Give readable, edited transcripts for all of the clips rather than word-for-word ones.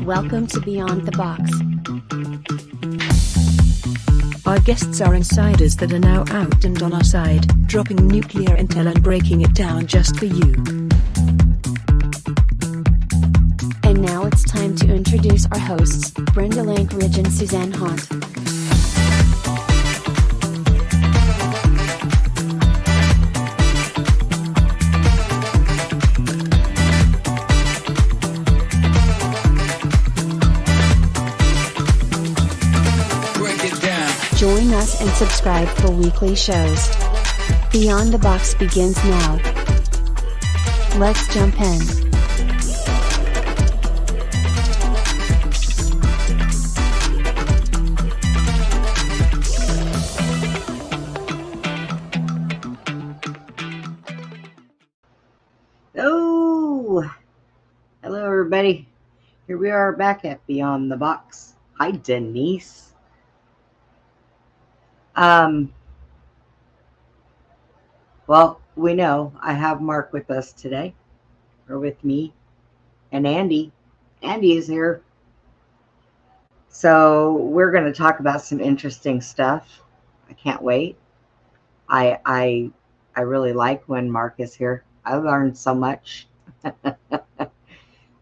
Welcome to Beyond the Box. Our guests are insiders that are now out and on our side, dropping nuclear intel and breaking it down just for you. And now it's time to introduce our hosts, Brenda Lankridge and Suzanne Haunt. Join us and subscribe for weekly shows. Beyond the Box begins now. Let's jump in. Hello everybody. Here we are back at Beyond the Box. Hi Denise. Well, we know I have Mark with us today, or with me, and Andy. Andy is here. So we're going to talk about some interesting stuff. I can't wait. I really like when Mark is here. I learned so much.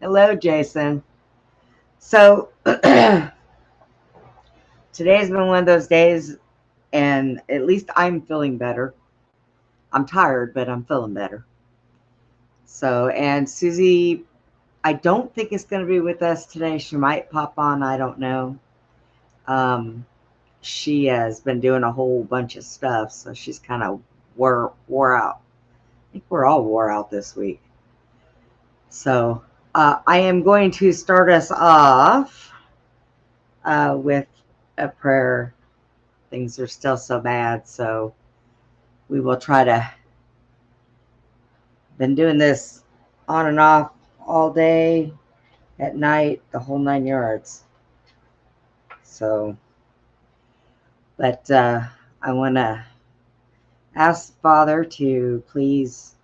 Hello, Jason. So today's been one of those days, and at least I'm feeling better. I'm tired, but I'm feeling better. So, and Susie, I don't think is going to be with us today. She might pop on. I don't know. She has been doing a whole bunch of stuff, so she's kind of wore out. I think we're all wore out this week. So, I am going to start us off with a prayer. Things are still so bad, so we will try to. Been doing this on and off all day, at night, the whole 9 yards. So, but I want to ask Father to please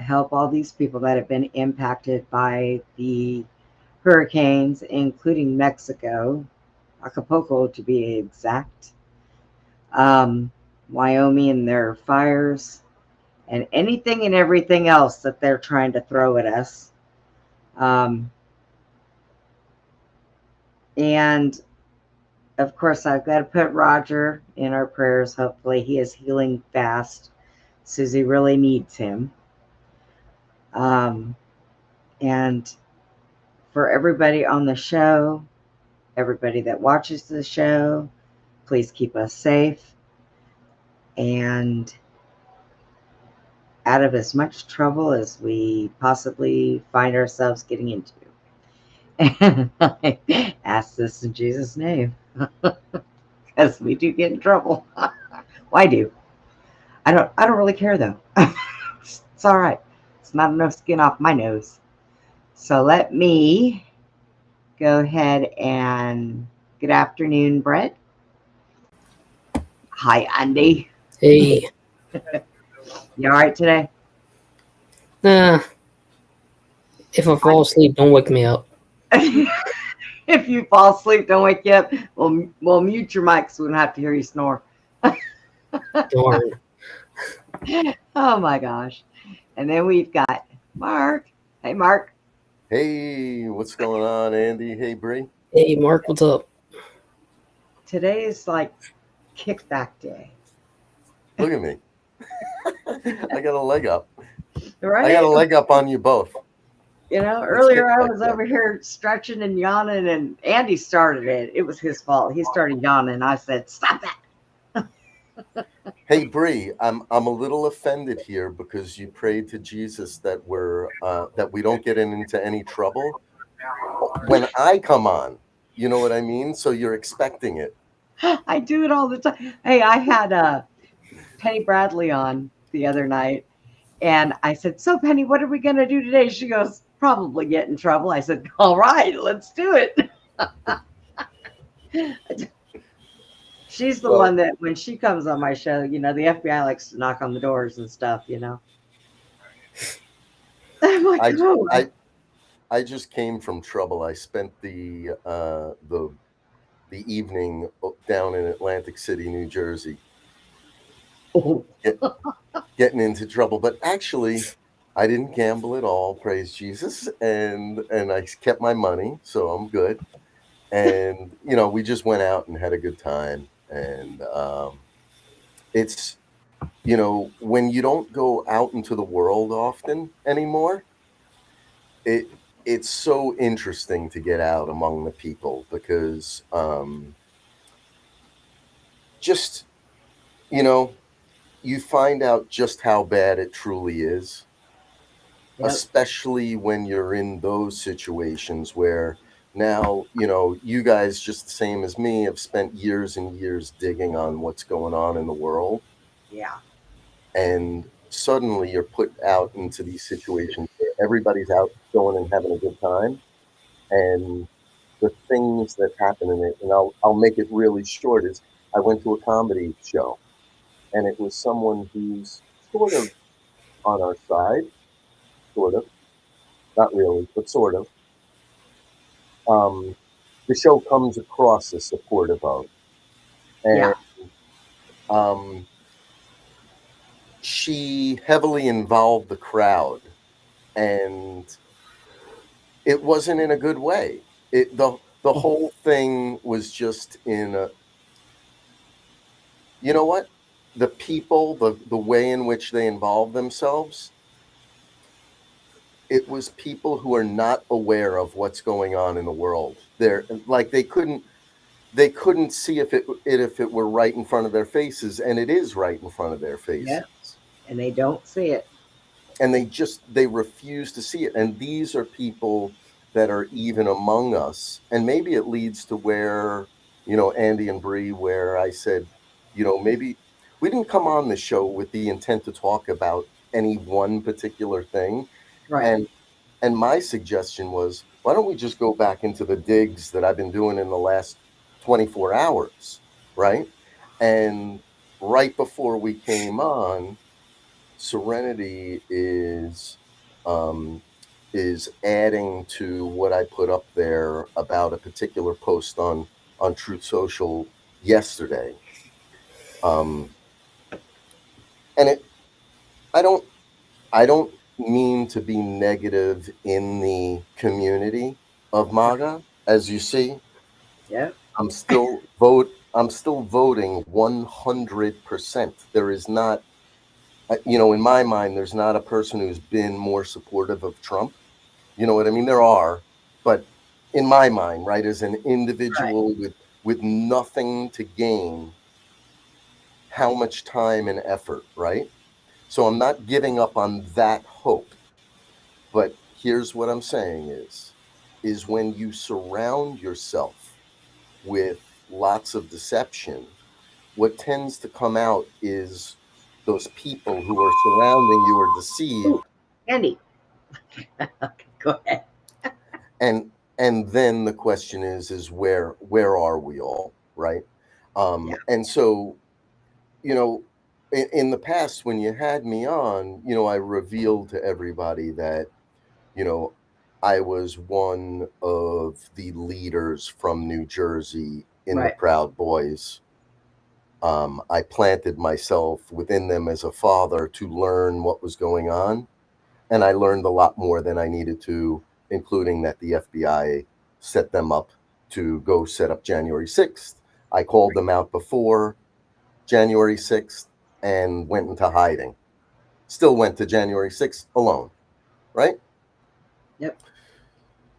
help all these people that have been impacted by the hurricanes, including Mexico, Acapulco to be exact, Wyoming and their fires, and anything and everything else that they're trying to throw at us. And of course, I've got to put Roger in our prayers. Hopefully he is healing fast. Susie really needs him. And for everybody on the show, everybody that watches the show, please keep us safe and out of as much trouble as we possibly find ourselves getting into. And I ask this in Jesus' name, because we do get in trouble. Well, I do. I don't really care though. It's all right. It's not enough skin off my nose. So let me go ahead and good afternoon, Brett. Hi, Andy. Hey. You all right today? Nah. If I fall asleep, don't wake me up. If you fall asleep, don't wake you up. We'll mute your mic so we don't have to hear you snore. Darn. Oh my gosh. And then we've got Mark. Hey, Mark. Hey, what's going on, Andy? Hey, Bree. Hey, Mark, what's up? Today is like kickback day. Look at me. I got a leg up. Right? I got a leg up on you both. You know, earlier I was over here stretching and yawning, and Andy started it. It was his fault. He started yawning. I said, "Stop that." Hey, Bree, I'm a little offended here because you prayed to Jesus that we don't get into any trouble. When I come on, you know what I mean? So you're expecting it. I do it all the time. Hey, I had Penny Bradley on the other night, and I said, "So Penny, what are we going to do today?" She goes, "Probably get in trouble." I said, "All right, let's do it." She's the one that when she comes on my show, you know, the FBI likes to knock on the doors and stuff, you know. like, I oh, I just came from trouble. I spent the evening down in Atlantic City, New Jersey, oh, get, getting into trouble. But actually, I didn't gamble at all. Praise Jesus, and I kept my money, so I'm good. And we just went out and had a good time. And it's when you don't go out into the world often anymore, it it's so interesting to get out among the people because just you know you find out just how bad it truly is, yep, especially when you're in those situations where now you guys, just the same as me, have spent years and years digging on what's going on in the world, yeah, and suddenly you're put out into these situations where everybody's out going and having a good time, and the things that happen in it, and I'll make it really short, is I went to a comedy show, and it was someone who's sort of on our side, sort of, not really, but sort of. Um, the show comes across as supportive of, yeah, and um, she heavily involved the crowd, and it wasn't in a good way. The whole thing was just in a, you know what? The people, the way in which they involve themselves, it was people who are not aware of what's going on in the world. They're like they couldn't see if it were right in front of their faces, and it is right in front of their yeah, faces. and they don't see it. And they refuse to see it. And these are people that are even among us. And maybe it leads to where, Andy and Bree, where I said, maybe we didn't come on the show with the intent to talk about any one particular thing. Right. And my suggestion was, why don't we just go back into the digs that I've been doing in the last 24 hours, right? And right before we came on, Serenity um, is adding to what I put up there about a particular post on Truth Social yesterday. Um, and I don't I don't mean to be negative in the community of MAGA. As you see, Yep. I'm still voting 100%. There is not, in my mind, there's not a person who's been more supportive of Trump. You know what I mean? There are, but in my mind, right, as an Right. individual with nothing to gain, how much time and effort, right? So I'm not giving up on that hope. But here's what I'm saying is when you surround yourself with lots of deception, what tends to come out is those people who are surrounding you are deceived, Ooh, Andy. Okay, go ahead. and then the question is where are we all, right? Yeah. And so, you know in the past, when you had me on, I revealed to everybody that you know I was one of the leaders from New Jersey in the Right. Proud Boys. I planted myself within them as a father to learn what was going on, and I learned a lot more than I needed to, including that the FBI set them up to go set up January 6th. I called them out before January 6th and went into hiding. Still went to January 6th alone, right? Yep.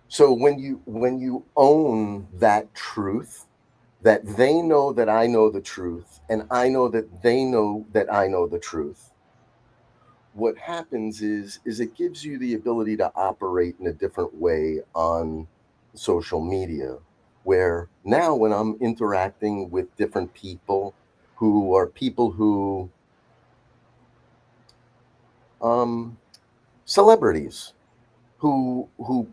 So when you own that truth, that they know that I know the truth, and I know that they know that I know the truth, what happens is it gives you the ability to operate in a different way on social media, where now when I'm interacting with different people who are people who um celebrities, who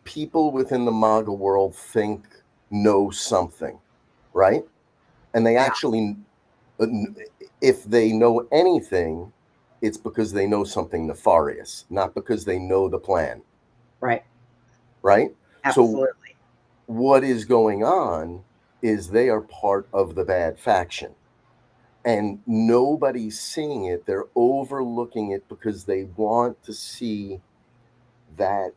people within the MAGA world think know something, right? And they Yeah. actually, uh, n- if they know anything, it's because they know something nefarious, not because they know the plan. Right. right? So Absolutely. what is going on is they are part of the bad faction. And nobody's seeing it. They're overlooking it because they want to see that,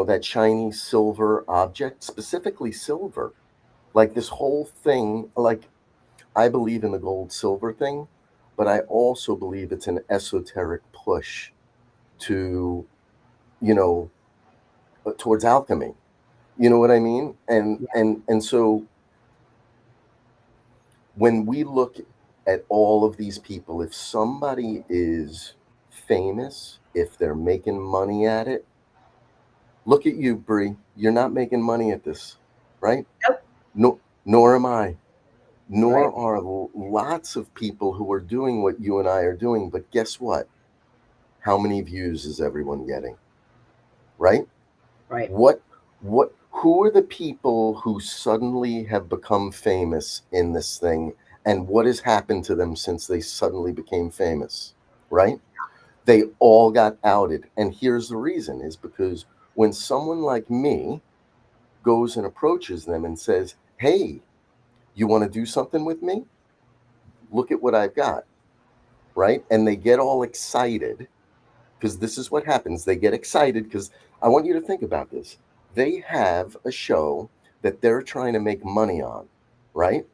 that shiny silver object, specifically silver. Like this whole thing, like I believe in the gold silver thing, but I also believe it's an esoteric push to, you know, towards alchemy. You know what I mean? And Yeah. and so when we look at all of these people, if somebody is famous, if they're making money at it, look at you, Bree. You're not making money at this, right? Nope. No, nor am I. Right. Nor are lots of people who are doing what you and I are doing. But guess what? How many views is everyone getting? Right? Right. Who are the people who suddenly have become famous in this thing, and what has happened to them since they suddenly became famous? Right? They all got outed. And here's the reason, is because when someone like me goes and approaches them and says, hey, you want to do something with me? Look at what I've got. Right? And they get all excited, because this is what happens. They get excited because I want you to think about this. They have a show that they're trying to make money on, right?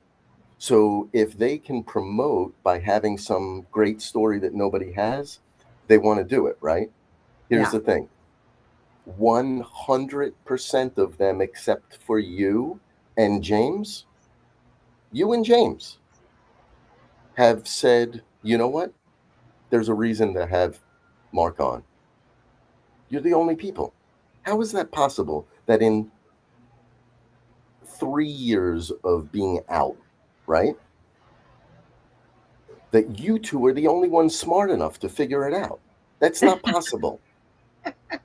So if they can promote by having some great story that nobody has, they want to do it, right? Here's Yeah. the thing. 100% of them, except for and James, you and James, have said, you know what? There's a reason to have Mark on. You're the only people. How is that possible that in 3 years of being out, right, that you two are the only ones smart enough to figure it out? That's not possible,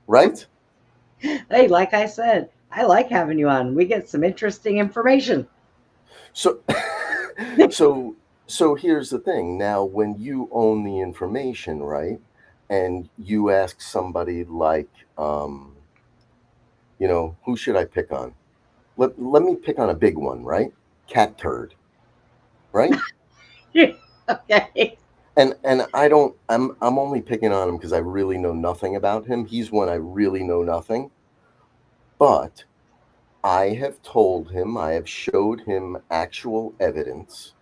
right? Hey, like I said, I like having you on. We get some interesting information. So, so, so here's the thing. Now, when you own the information, right, and you ask somebody like, who should I pick on? Let me pick on a big one, right? Cat Turd, right? Okay. And I don't. I'm only picking on him because I really know nothing about him. He's one I really know nothing. But I have told him, I have showed him actual evidence,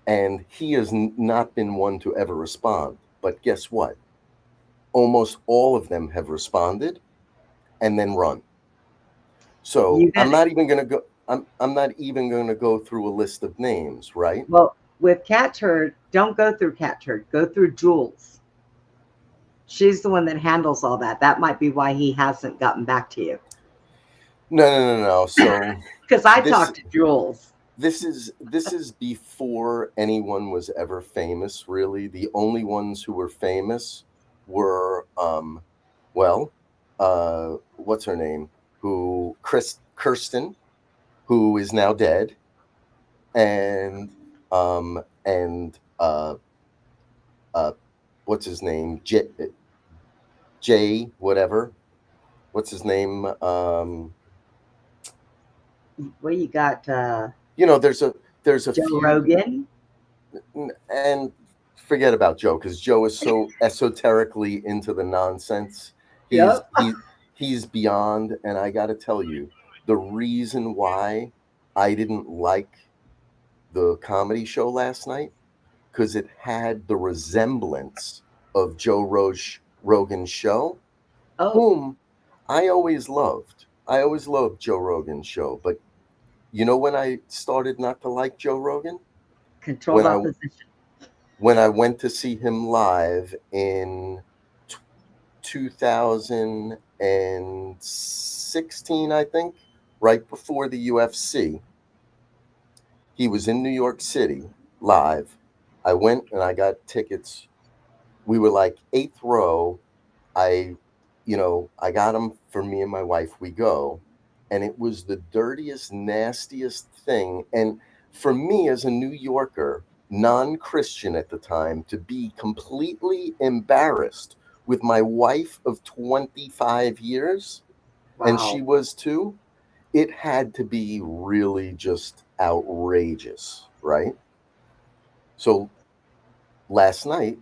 and he has not been one to ever respond. But guess what? Almost all of them have responded and then run. So You I'm got not even going to go. I'm not even going to go through a list of names, right? well with Cat Turd. Don't go through Cat Turd. Go through Jules. She's the one that handles all that. That might be why he hasn't gotten back to you. No. So Because I this talked to Jules. this is before anyone was ever famous, really. The only ones who were famous were well, what's her name, who Kirsten, who is now dead, and um and uh uh what's his name, Jay whatever, what's his name, Well, you got there's a Joe few. Rogan. And forget about Joe, because Joe is so esoterically into the nonsense. He's Yep. he he's beyond. And I got to tell you, the reason why I didn't like the comedy show last night, because it had the resemblance of Rogan's show, Oh, whom I always loved. I always loved Joe Rogan's show, but you know when I started not to like Joe Rogan? controlled When I opposition. when I went to see him live in 2016, I think, right before the UFC. He was in New York City live. I went and I got tickets. We were like eighth row. I, I got them for me and my wife. We go, and it was the dirtiest, nastiest thing. And for me, as a New Yorker, non-Christian at the time, to be completely embarrassed with my wife of 25 years, and she Wow. was too, it had to be really just outrageous, right? So last night,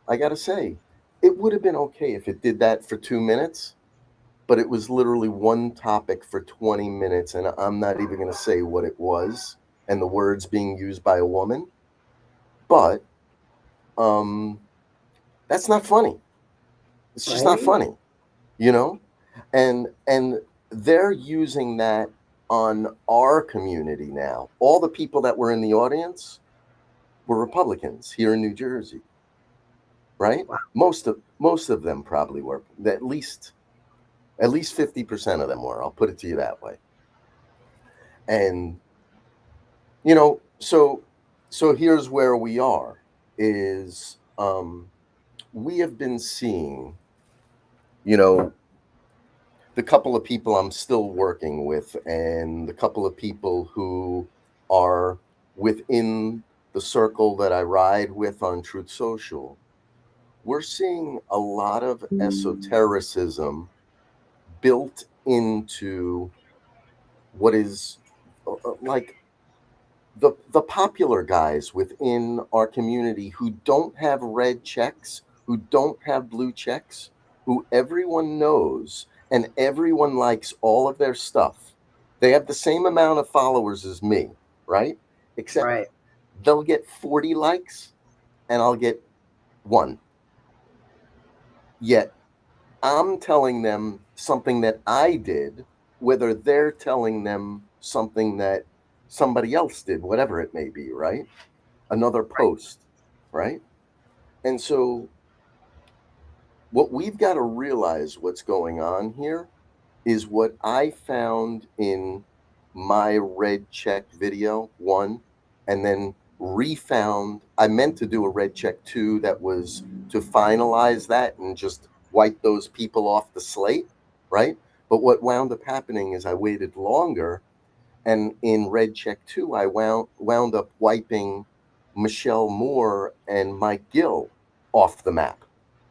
I got to say, it would have been okay if it did that for 2 minutes, but it was literally one topic for 20 minutes, and I'm not even going to say what it was and the words being used by a woman, but um, that's not funny. It's just not Right? funny, you know? And they're using that on our community now. All the people that were in the audience were Republicans here in New Jersey, right? Wow. Most of them probably were. At least 50% of them were. I'll put it to you that way. And so here's where we are is we have been seeing, you know, the couple of people I'm still working with and the couple of people who are within the circle that I ride with on Truth Social, we're seeing a lot of esotericism built into what is like the popular guys within our community who don't have red checks, who don't have blue checks, who everyone knows and everyone likes all of their stuff. They have the same amount of followers as me, right? Except Right. they'll get 40 likes and I'll get one. Yet I'm telling them something that I did, whether they're telling them something that somebody else did, whatever it may be, right? Another post, right? And so what we've got to realize what's going on here is what I found in my red check video one, and then refound. I meant to do a red check two that was to finalize that and just wipe those people off the slate, right? But what wound up happening is I waited longer, and in red check two, I wound up wiping Michelle Moore and Mike Gill off the map.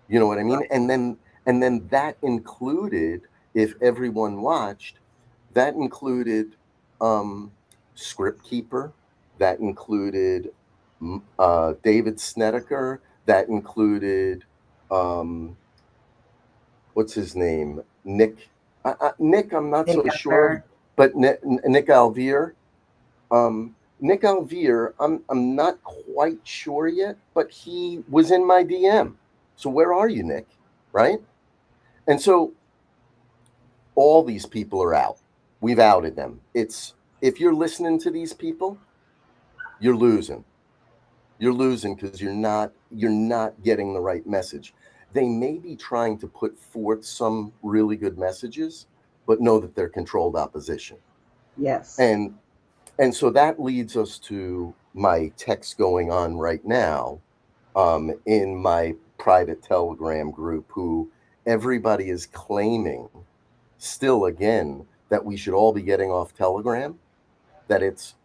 You know what I mean? And then that included, if everyone watched, that included um, Script Keeper, that included David Snedeker, that included um, what's his name, Nick. Nick, I'm not so Think sure, Upper. but Nick Alvear. Nick Alvear, I'm not quite sure yet, but he was in my DM. So where are you, Nick? Right? And so all these people are out. We've outed them. It's if you're listening to these people, you're losing. You're losing because you're not getting the right message. They may be trying to put forth some really good messages, but know that they're controlled opposition. Yes. And and so that leads us to my text going on right now in my private Telegram group, who everybody is claiming still again that we should all be getting off Telegram.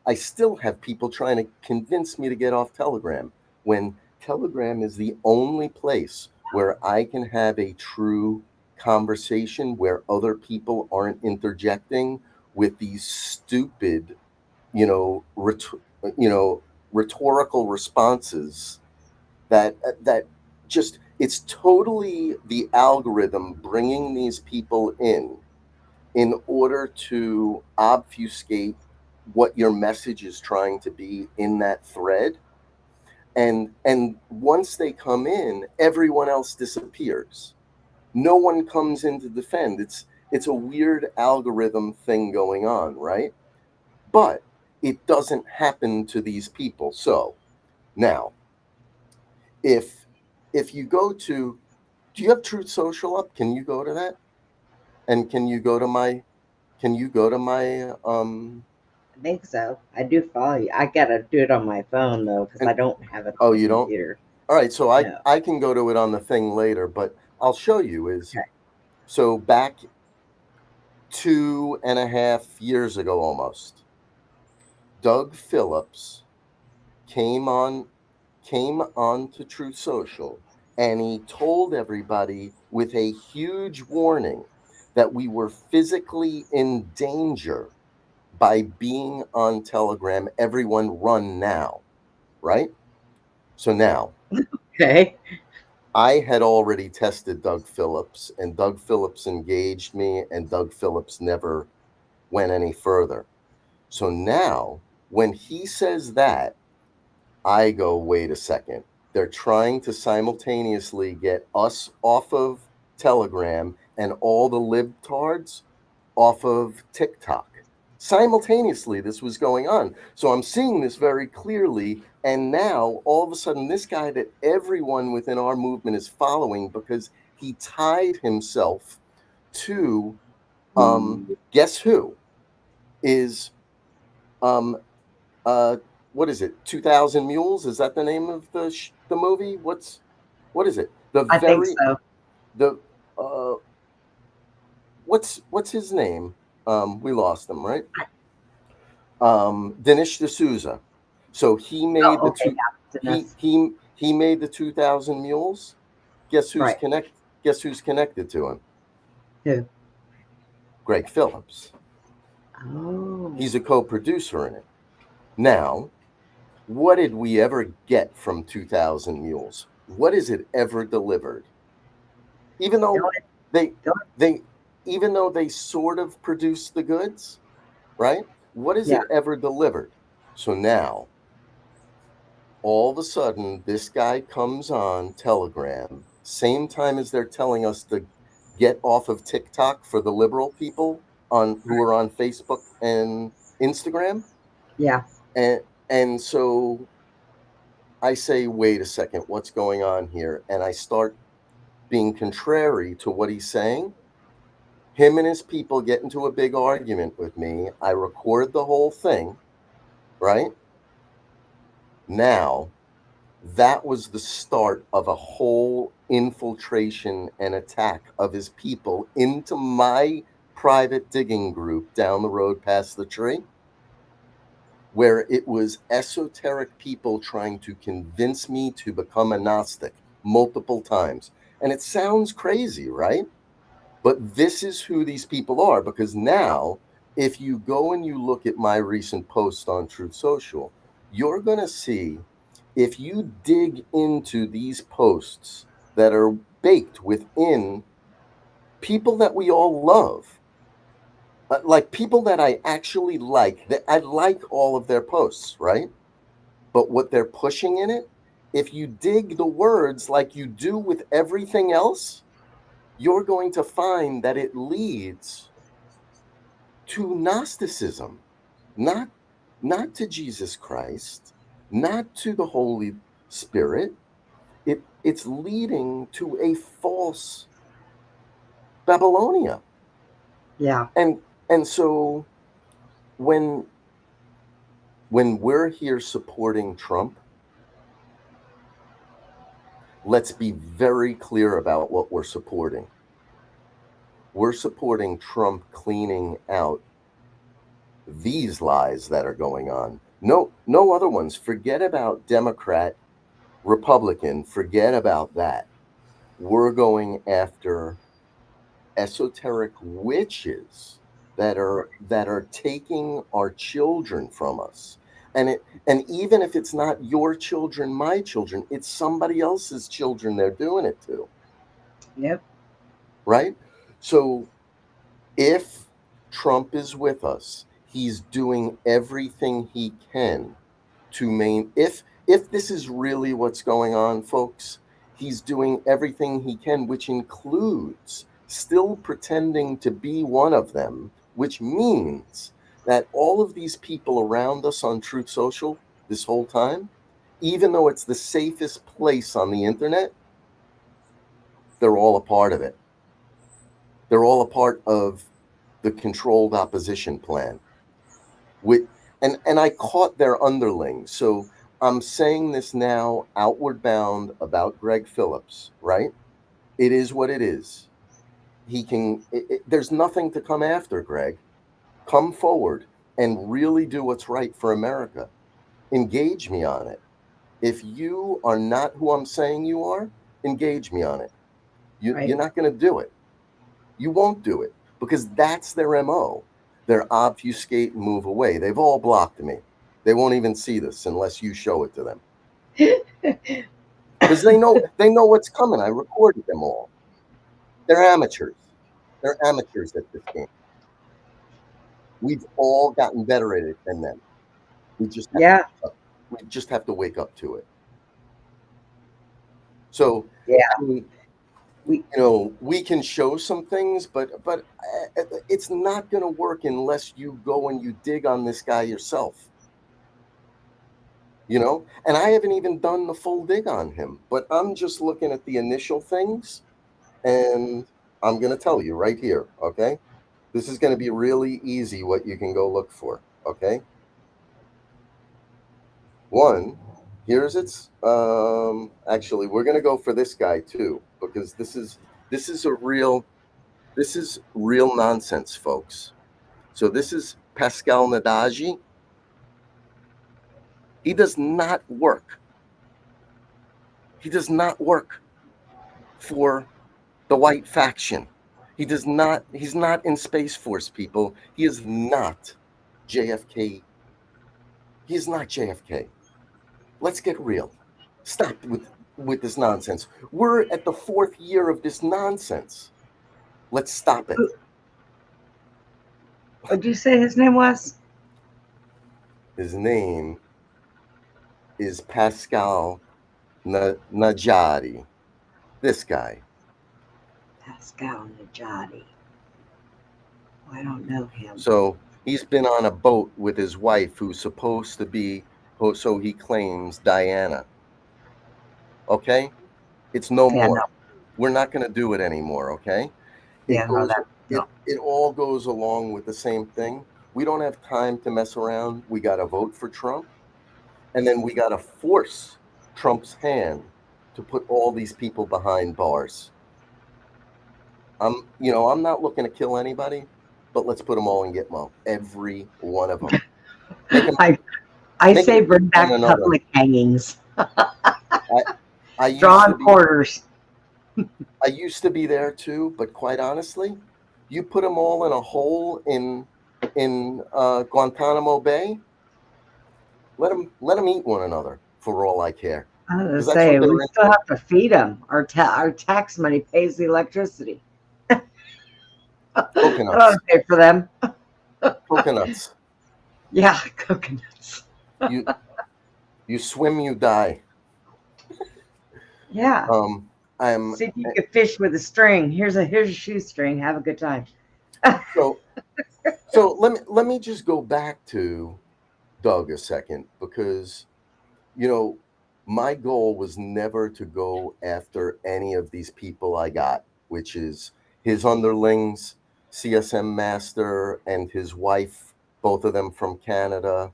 I still have people trying to convince me to get off Telegram when Telegram is the only place where I can have a true conversation where other people aren't interjecting with these stupid, you know, rhetorical responses that just it's totally the algorithm bringing these people in order to obfuscate what your message is trying to be in that thread. And once they come in, everyone else disappears. No one comes in to defend. It's a weird algorithm thing going on, right? But it doesn't happen to these people. So now, if you go to, do you have Truth Social up? Can you go to that? And can you go to my I think so. I do follow you. I gotta do it on my phone though, because I and don't have it on oh, the you don't? computer. All right, so I No. I can go to it on the thing later, but I'll show you is Okay. so back 2.5 years ago almost, Doug Phillips came on to Truth Social and he told everybody with a huge warning that we were physically in danger by being on Telegram. Everyone run now, right? So now, Okay. I had already tested Doug Phillips, and Doug Phillips engaged me, and Doug Phillips never went any further. So now, when he says that, I go, wait a second. They're trying to simultaneously get us off of Telegram and all the libtards off of TikTok. Simultaneously, this was going on. So I'm seeing this very clearly. And now, all of a sudden, this guy that everyone within our movement is following because he tied himself to, guess who is, what is it? 2000 Mules? Is that the name of the movie? What is it? I think so. The what's his name? We lost him, right? Dinesh D'Souza. So he made Oh, okay. he made the 2000 Mules. Guess who's Right. connected to him? Who? Greg Phillips. Oh. He's a co-producer in it. Now, what did we ever get from 2000 Mules? What is it ever delivered? Even though even though they sort of produced the goods, right? What is it ever delivered? So now, all of a sudden, this guy comes on Telegram, same time as they're telling us to get off of TikTok for the liberal people who are on Facebook and Instagram. Yeah. And so I say, wait a second, what's going on here? And I start being contrary to what he's saying. Him and his people get into a big argument with me. I record the whole thing, right? Now, that was the start of a whole infiltration and attack of his people into my private digging group down the road past the tree, where it was esoteric people trying to convince me to become a Gnostic multiple times. And it sounds crazy, right? But this is who these people are, because now, if you go and you look at my recent post on Truth Social, you're going to see, if you dig into these posts that are baked within people that we all love, like people that I actually like, that I like all of their posts, right? But what they're pushing in it, if you dig the words like you do with everything else, you're going to find that it leads to Gnosticism, not to Jesus Christ, not to the Holy Spirit. It's leading to a false Babylonia. Yeah. And so when we're here supporting Trump, let's be very clear about what we're supporting. We're supporting Trump cleaning out these lies that are going on. No other ones. Forget about Democrat, Republican. Forget about that. We're going after esoteric witches that are taking our children from us. And even if it's not your children, my children, it's somebody else's children they're doing it to. Yep. Right? So if Trump is with us, he's doing everything he can to if this is really what's going on, folks, he's doing everything he can, which includes still pretending to be one of them, which means that all of these people around us on Truth Social this whole time, even though it's the safest place on the internet, they're all a part of it. They're all a part of the controlled opposition plan. And I caught their underlings. So I'm saying this now outward bound about Greg Phillips, right? It is what it is. There's nothing to come after, Greg. Come forward and really do what's right for America. Engage me on it. If you are not who I'm saying you are, engage me on it. Right. You're not going to do it. You won't do it because that's their MO. They're obfuscate and move away. They've all blocked me. They won't even see this unless you show it to them. Because they know what's coming. I recorded them all. They're amateurs. They're amateurs at this game. We've all gotten better at it than them. We just have to wake up to it. So Yeah. I mean, we can show some things, but it's not going to work unless you go and you dig on this guy yourself. And I haven't even done the full dig on him, but I'm just looking at the initial things, and I'm going to tell you right here, okay? This is going to be really easy what you can go look for, okay? One, here's its actually we're going to go for this guy too, because this is real nonsense, folks. So this is Pascal Nadagi. He does not work. He does not work for the white faction. He's not in Space Force, people. He is not JFK. He is not JFK. Let's get real. Stop with this nonsense. We're at the 4th year of this nonsense. Let's stop it. What did you say his name was? His name is Pascal Najadi. This guy. Pascal Najadi. I don't know him. So he's been on a boat with his wife, who's supposed to be, so he claims, Diana. Okay? It's no more. No. We're not going to do it anymore, okay? It all goes along with the same thing. We don't have time to mess around. We got to vote for Trump. And then we got to force Trump's hand to put all these people behind bars. I'm not looking to kill anybody, but let's put them all in Gitmo. Every one of them. I say bring back public hangings. Drawn quarters. I used to be there too, but quite honestly, you put them all in a hole in Guantanamo Bay. Let them eat one another for all I care. I was going to say, we still have to feed them. Our tax money pays the electricity. Coconuts. I don't pay for them. Coconuts. Yeah, coconuts. You swim, you die. Yeah. See if you could fish with a string. Here's a shoestring. Have a good time. So let me just go back to Doug a second, because my goal was never to go after any of these people I got, which is his underlings, CSM Master and his wife, both of them from Canada,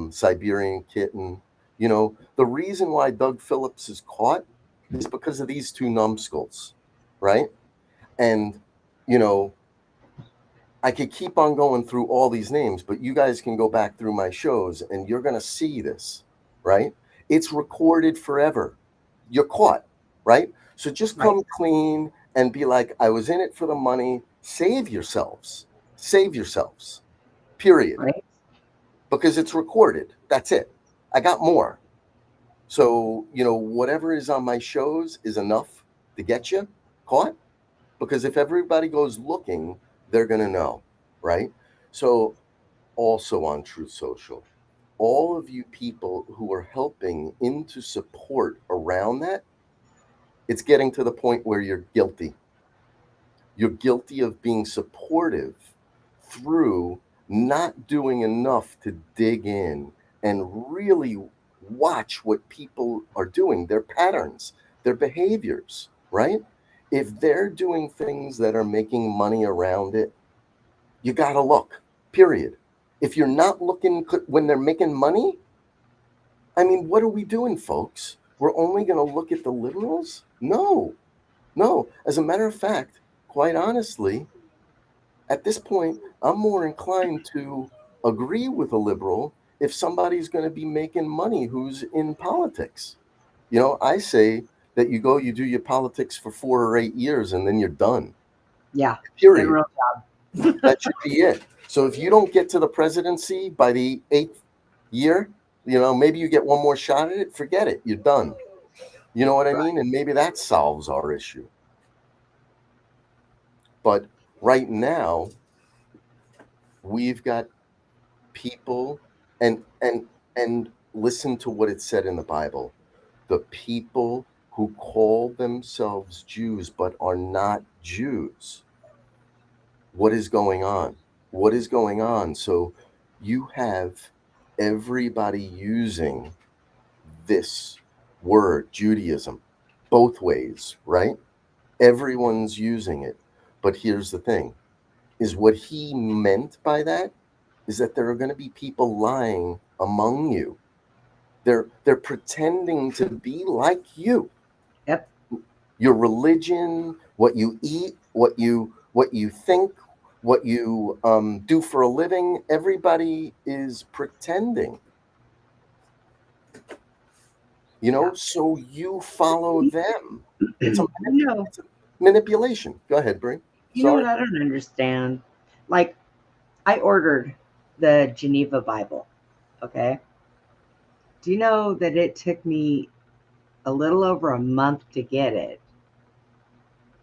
Siberian Kitten. The reason why Doug Phillips is caught is because of these two numbskulls, right? And I could keep on going through all these names, but you guys can go back through my shows and you're going to see this, right? It's recorded forever. You're caught, right? So just come clean and be like, I was in it for the money. Save yourselves. Period. Right. Because it's recorded. That's it. I got more. So, whatever is on my shows is enough to get you caught. Because if everybody goes looking, they're going to know, right? So also on Truth Social, all of you people who are helping into support around that, it's getting to the point where you're guilty. You're guilty of being supportive through not doing enough to dig in and really watch what people are doing, their patterns, their behaviors, right? If they're doing things that are making money around it, you got to look, period. If you're not looking when they're making money, I mean, what are we doing, folks? We're only going to look at the liberals? No. As a matter of fact, quite honestly, at this point, I'm more inclined to agree with a liberal if somebody's going to be making money who's in politics. I say, that you go, you do your politics for 4 or 8 years, and then you're done. Yeah. Period. Get a real job. That should be it. So if you don't get to the presidency by the 8th year, maybe you get one more shot at it. Forget it. You're done. You know what I mean? And maybe that solves our issue. But right now, we've got people, and listen to what it said in the Bible. The people who call themselves Jews but are not Jews. What is going on? What is going on? So you have everybody using this word, Judaism, both ways, right? Everyone's using it. But here's the thing, is what he meant by that is that there are going to be people lying among you. They're pretending to be like you. Yep. Your religion, what you eat, what you think, what you do for a living, everybody is pretending. Yeah. So you follow them. It's a No. manipulation. Go ahead, Brie. You know Sorry. what I don't understand? Like, I ordered the Geneva Bible, okay? Do you know that it took me a little over a month to get it?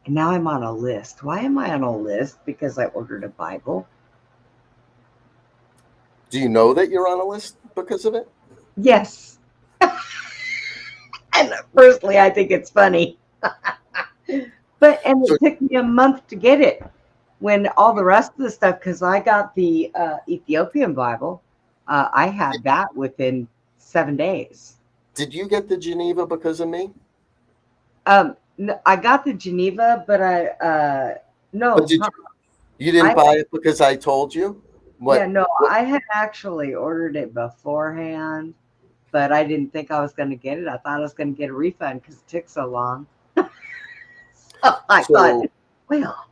And now I'm on a list. Why am I on a list? Because I ordered a Bible? Do you know that you're on a list because of it? Yes. And personally, I think it's funny. And it took me a month to get it when all the rest of the stuff, because I got the Ethiopian Bible, I had that within 7 days. Did you get the Geneva because of me? No, I got the Geneva, but no. But you didn't buy it because I told you? Yeah, no, I had actually ordered it beforehand, but I didn't think I was going to get it. I thought I was going to get a refund because it took so long. I thought, well,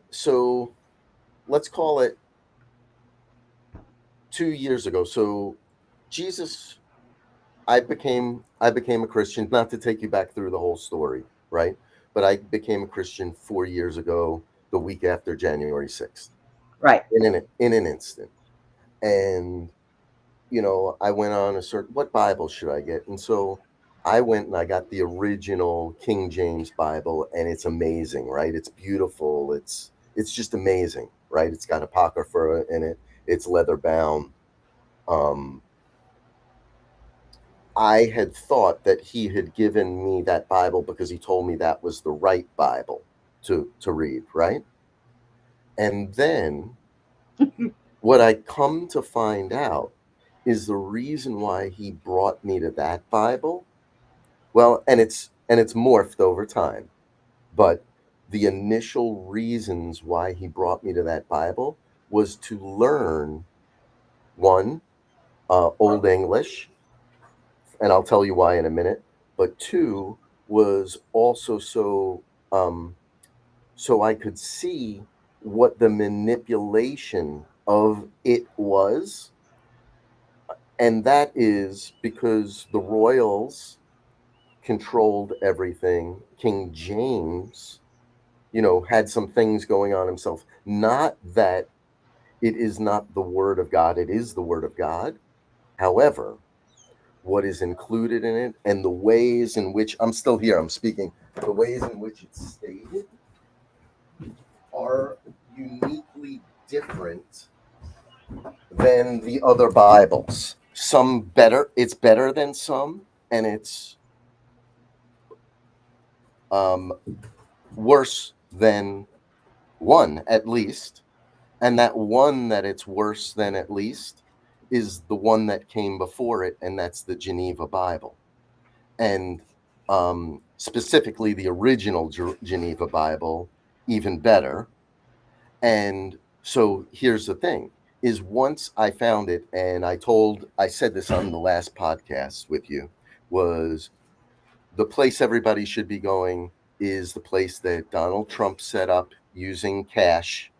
so let's call it 2 years ago. So Jesus, I became a Christian, not to take you back through the whole story, right? But I became a Christian 4 years ago, the week after January 6th. Right. In an instant. And, I went on what Bible should I get? And so I went and I got the original King James Bible, and it's amazing, right? It's beautiful. It's just amazing, right? It's got Apocrypha in it. It's leather bound. I had thought that he had given me that Bible because he told me that was the right Bible to read, right? And then what I come to find out is the reason why he brought me to that Bible. Well, and it's morphed over time, but the initial reasons why he brought me to that Bible was to learn, one, Old English, and I'll tell you why in a minute, but two was also so I could see what the manipulation of it was. And that is because the royals controlled everything. King James, had some things going on himself. Not that it is not the word of God. It is the word of God. However, what is included in it and the ways in which, I'm still here, I'm speaking, the ways in which it's stated are uniquely different than the other Bibles. Some better, it's better than some, and it's worse than one, at least. And that one that it's worse than at least is the one that came before it, and that's the Geneva Bible. And specifically the original Geneva Bible, even better. And so here's the thing, is once I found it, and I said this on the last podcast with you, was the place everybody should be going is the place that Donald Trump set up using cash.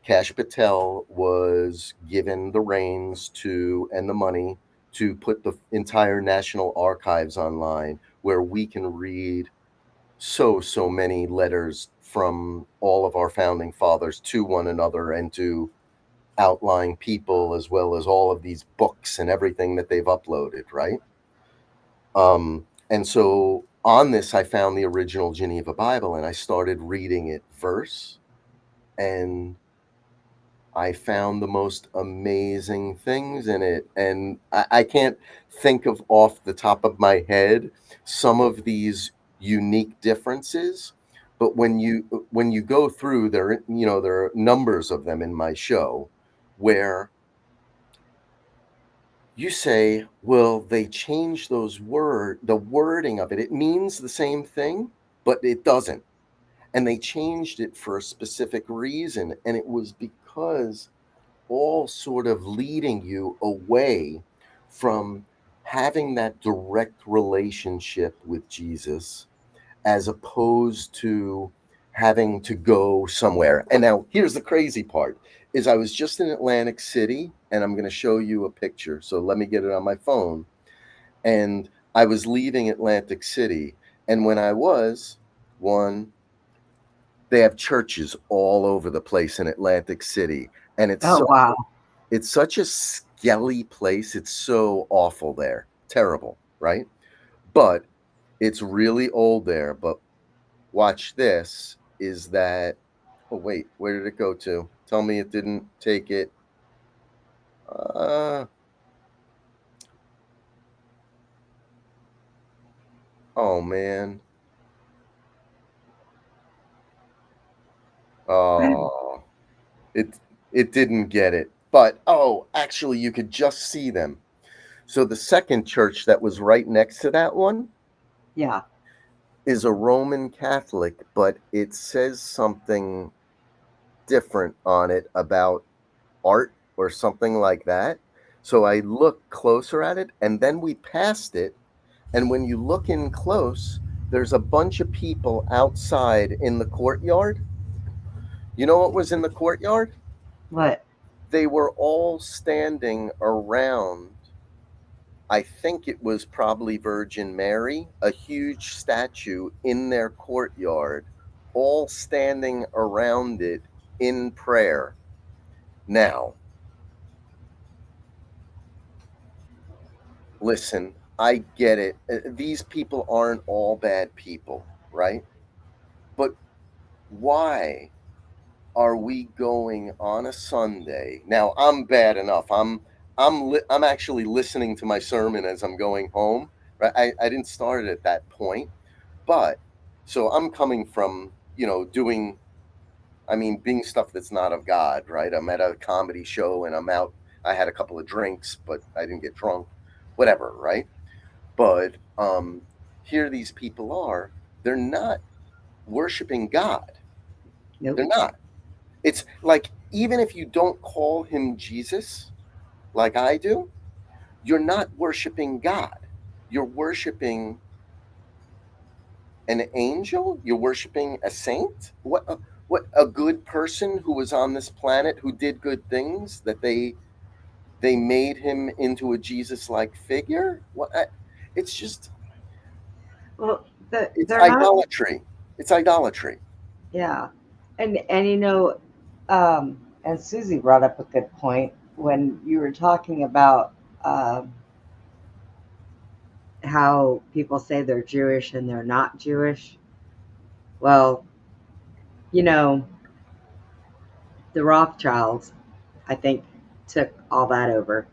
Cash Patel was given the reins to, and the money to put the entire National Archives online, where we can read so many letters from all of our founding fathers to one another, and to outlying people, as well as all of these books and everything that they've uploaded, right? And so on this, I found the original Geneva Bible, and I started reading it verse, and I found the most amazing things in it. And I can't think of off the top of my head some of these unique differences, but when you go through there, there are numbers of them in my show where you say, well, they changed the wording of it. It means the same thing, but it doesn't. And they changed it for a specific reason. And it was because all sort of leading you away from having that direct relationship with Jesus, as opposed to having to go somewhere. And now here's the crazy part is I was just in Atlantic City, and I'm going to show you a picture. So let me get it on my phone. And I was leaving Atlantic City, and when I was, they have churches all over the place in Atlantic City, and Wow. it's such a skelly place. It's so awful there. Terrible, right? But it's really old there. But watch this, is that, oh wait, where did it go to? Tell me it didn't take it. Oh man. Oh, it didn't get it. But actually you could just see them. So the second church that was right next to that one Yeah. is a Roman Catholic, but it says something different on it about art or something like that. So I looked closer at it, and then we passed it. And when you look in close, there's a bunch of people outside in the courtyard. You know what was in the courtyard? What? They were all standing around, I think it was probably Virgin Mary, a huge statue in their courtyard, all standing around it in prayer. Now, listen, I get it. These people aren't all bad people, right? But why are we going on a Sunday? Now, I'm bad enough. I'm actually listening to my sermon as I'm going home. Right? I didn't start it at that point, but so I'm coming from doing, being stuff that's not of God, right? I'm at a comedy show and I'm out. I had a couple of drinks, but I didn't get drunk. Whatever, right? But here these people are. They're not worshiping God. Nope. They're not. It's like, even if you don't call him Jesus, like I do, you're not worshiping God. You're worshiping an angel. You're worshiping a saint. What a good person who was on this planet, who did good things, that they made him into a Jesus-like figure. It's just, Well, it's they're not. idolatry. It's idolatry. Yeah. And and Susie brought up a good point when you were talking about how people say they're Jewish and they're not Jewish. Well, you know, the Rothschilds, I think, took all that over.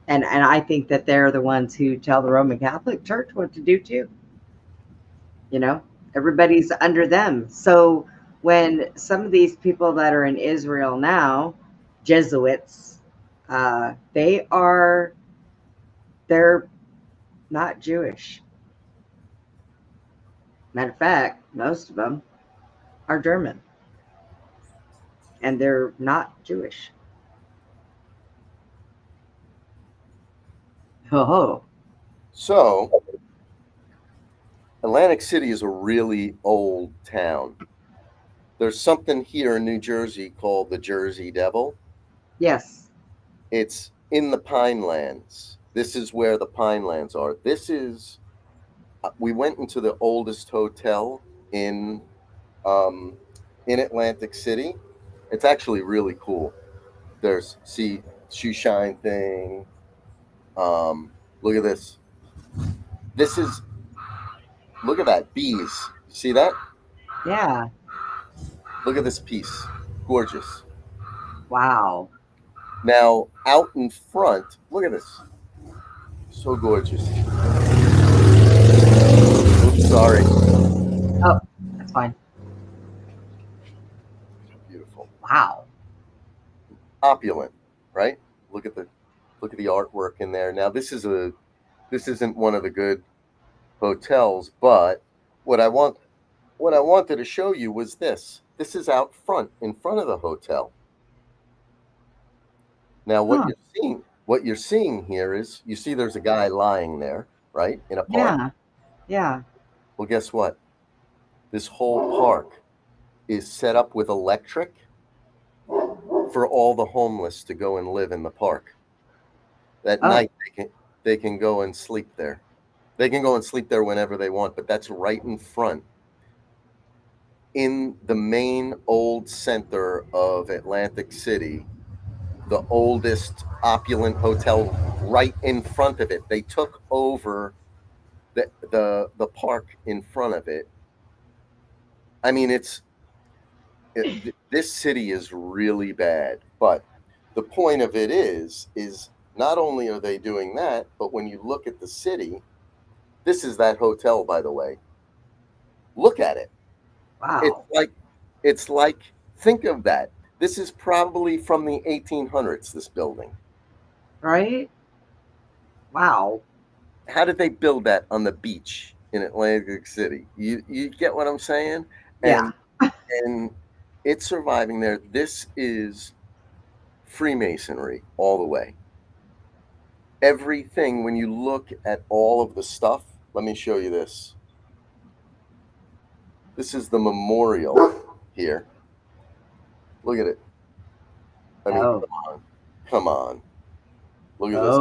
And I think that they're the ones who tell the Roman Catholic Church what to do too. Everybody's under them. So when some of these people that are in Israel now, Jesuits, they're not Jewish. Matter of fact, most of them are German, and they're not Jewish. Oh, So Atlantic City is a really old town. There's something here in New Jersey called the Jersey Devil. yes. It's in the Pinelands. This is where the Pinelands are. This is, we went into the oldest hotel in Atlantic City. It's actually really cool. There's, see, shoe shine thing. Look at this. This is, look at that, bees. See that? Yeah. Look at this piece. Gorgeous. Wow. Now, out in front, look at this. So gorgeous. Oops, sorry. Oh, that's fine. Beautiful. Wow. Opulent, right? Look at the artwork in there. Now, this isn't one of the good hotels, but what I wanted to show you was this. This is out front, in front of the hotel. Now, what you're seeing here is, you see there's a guy lying there, right, in a park. Yeah. Yeah. Well, guess what? This whole park is set up with electric for all the homeless to go and live in the park. At night, they can go and sleep there. They can go and sleep there whenever they want, but that's right in front, in the main old center of Atlantic City, the oldest opulent hotel right in front of it. They took over the park in front of it. I mean, this city is really bad, but the point of it is not only are they doing that, but when you look at the city, this is that hotel, by the way. Look at it. Wow. It's like, think of that. This is probably from the 1800s, this building. Right? Wow. How did they build that on the beach in Atlantic City? You get what I'm saying? Yeah. And it's surviving there. This is Freemasonry all the way. Everything, when you look at all of the stuff, let me show you this. This is the memorial here. Look at it. I mean, come on. Look at this.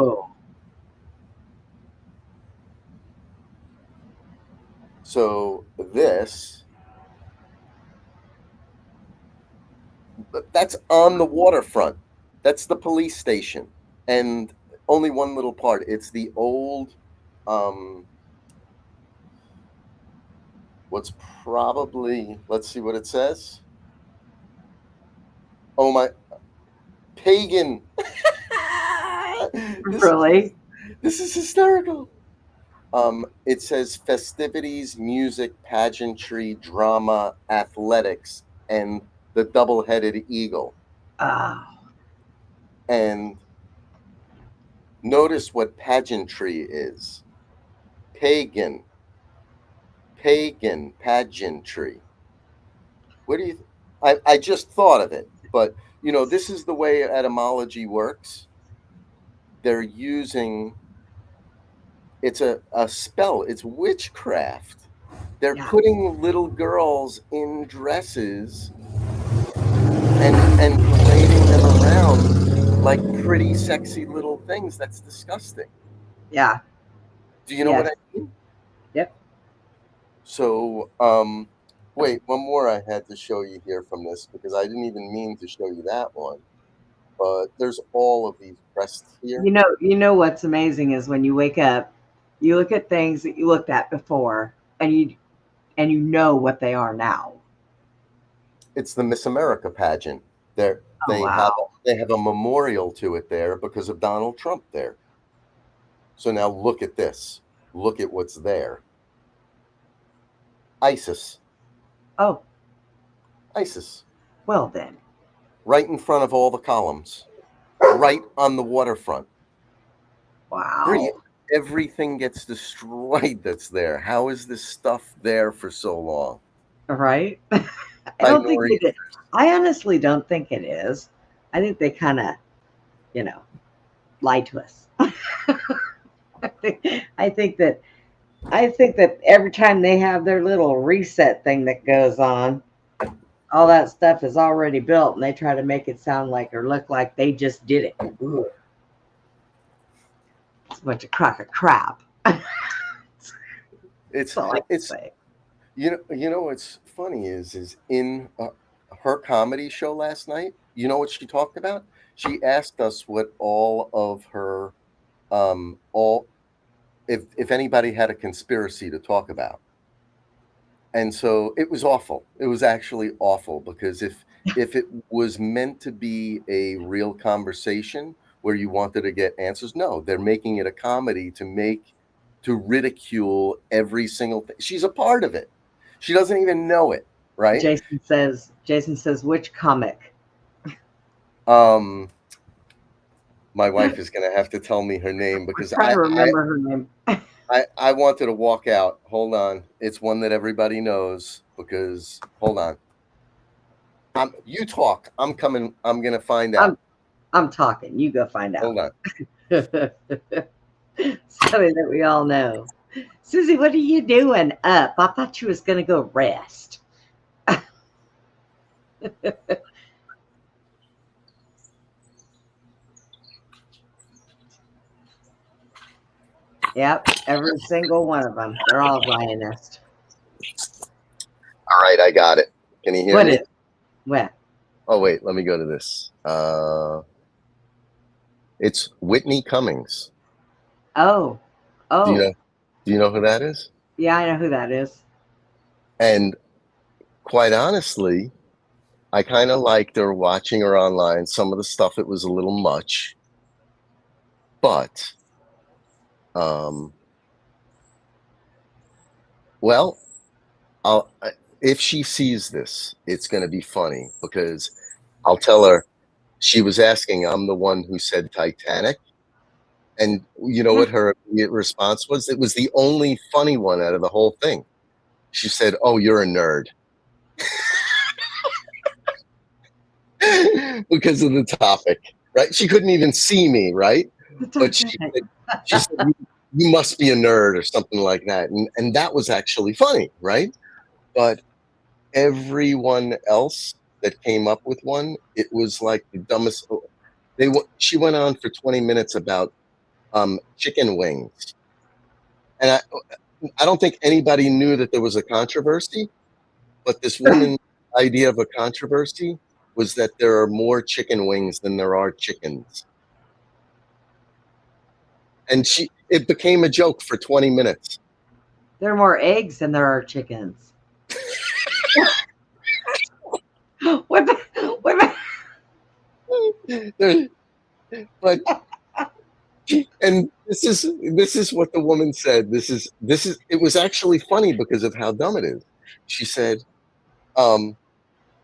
So that's on the waterfront. That's the police station. And only one little part. It's the old, what's probably, let's see what it says. Oh my, pagan. Really? This is hysterical. It says festivities, music, pageantry, drama, athletics, and the double-headed eagle. And notice what pageantry is. Pagan, pageantry. What do you? I just thought of it, but you know, this is the way etymology works. They're using. It's a spell. It's witchcraft. They're putting little girls in dresses and parading them around like pretty sexy little things. That's disgusting. Yeah. Do you know what I mean? Yep. So, wait, one more I had to show you here from this, because I didn't even mean to show you that one. But there's all of these crests here. You know what's amazing is when you wake up, you look at things that you looked at before, and you know what they are now. It's the Miss America pageant. They have a memorial to it there because of Donald Trump there. So now look at this. Look at what's there. ISIS. Oh. ISIS. Well then. Right in front of all the columns. Right on the waterfront. Wow. Everything gets destroyed that's there. How is this stuff there for so long? Right? I don't think it is. I honestly don't think it is. I think they kind of, lied to us. I think that every time they have their little reset thing that goes on, all that stuff is already built, and they try to make it sound like or look like they just did it. Ugh. a bunch of crock of crap. It's That's all I can it's say. you know what's funny is in her comedy show last night. You know what she talked about? She asked us what all of her all if anybody had a conspiracy to talk about. And so it was awful. It was actually awful because if it was meant to be a real conversation where you wanted to get answers, no, they're making it a comedy to ridicule every single thing. She's a part of it. She doesn't even know it, right? Jason says, which comic? Um my wife is gonna have to tell me her name I'm because trying to remember her name. I wanted to walk out. Hold on. It's one that everybody knows because hold on. You talk. I'm coming. I'm gonna find out. I'm talking. You go find out. Hold on. Something that we all know. Susie, what are you doing up? I thought you was gonna go rest. Yep, every single one of them. They're all Zionists. All right, I got it. Can you hear What me? is? What? Oh wait, let me go to this. It's Whitney Cummings. Oh, Do oh, you know who that is? yeah, I know who that is. And quite honestly, I kind of liked her watching her online. Some of the stuff it was a little much, but well, if she sees this, it's going to be funny because I'll tell her she was asking, I'm the one who said Titanic. And you know what her immediate response was? It was the only funny one out of the whole thing. She said, oh, you're a nerd. Because of the topic, right? She couldn't even see me, right? But she said, you must be a nerd or something like that. And that was actually funny, right? But everyone else that came up with one, it was like the dumbest. She went on for 20 minutes about chicken wings. And I don't think anybody knew that there was a controversy, but this woman's idea of a controversy was that there are more chicken wings than there are chickens. And it became a joke for 20 minutes. There are more eggs than there are chickens. What But and this is what the woman said. This is it was actually funny because of how dumb it is. She said, come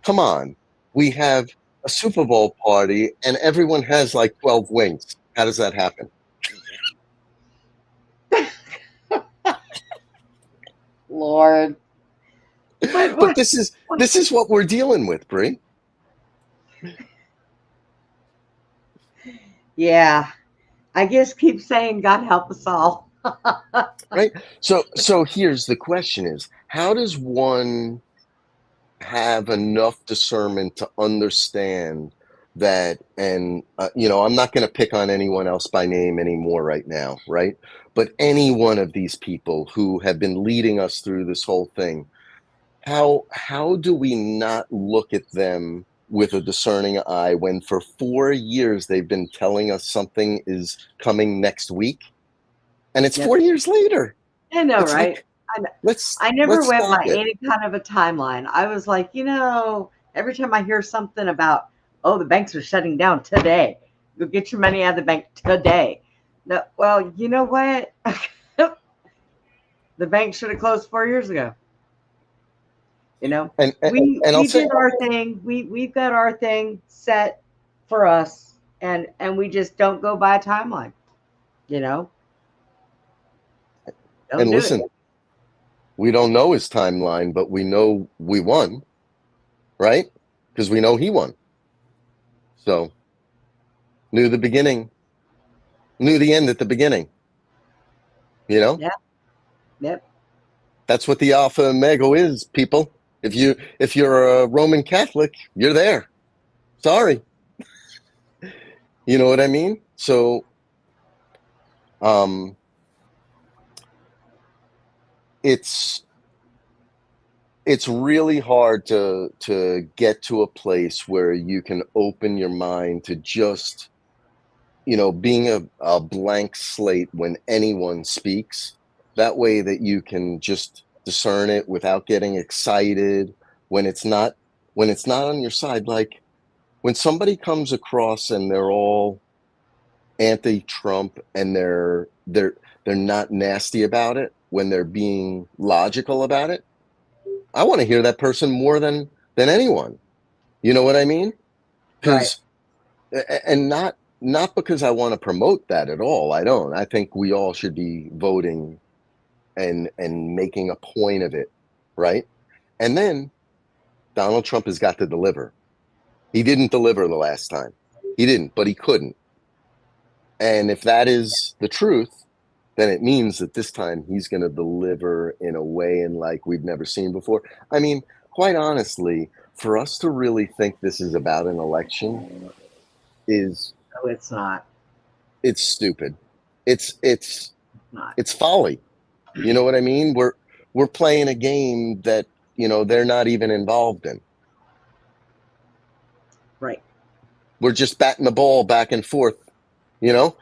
on, we have a Super Bowl party and everyone has like 12 wings. How does that happen? Lord. But this is what we're dealing with, Bree. Yeah. I guess keep saying God help us all. Right? So here's the question is, how does one have enough discernment to understand that? And I'm not going to pick on anyone else by name anymore right now, right? But any one of these people who have been leading us through this whole thing, how do we not look at them with a discerning eye when for 4 years they've been telling us something is coming next week, and it's 4 years later? I know, It's right? like, I never let's went stop by it. any kind of a timeline. I was like, every time I hear something about, oh, the banks are shutting down today, go get your money out of the bank today. No, well, you know what? The bank should have closed 4 years ago. And we I'll say, did our thing. We've got our thing set for us, and we just don't go by a timeline. Don't and do listen, it. we don't know his timeline, but we know we won, right? Because we know he won. So knew the beginning, knew the end at the beginning. Yeah. Yep. That's what the Alpha and Omega is, people. If you're a Roman Catholic, you're there. Sorry. You know what I mean? So Um, it's really hard to get to a place where you can open your mind to just, being a blank slate when anyone speaks. That way that you can just discern it without getting excited when it's not on your side. Like when somebody comes across and they're all anti-Trump and they're not nasty about it, when they're being logical about it, I want to hear that person more than anyone. You know what I mean? Right. Because and not because I want to promote that at all. I don't. I think we all should be voting and making a point of it, right? And then Donald Trump has got to deliver. He didn't deliver the last time. He didn't, but he couldn't. And if that is the truth, then it means that this time he's going to deliver in a way and like we've never seen before. I mean, quite honestly, for us to really think this is about an election is No, it's not. it's stupid. It's Not. it's folly. You know what I mean? We're playing a game that, they're not even involved in. Right. We're just batting the ball back and forth, and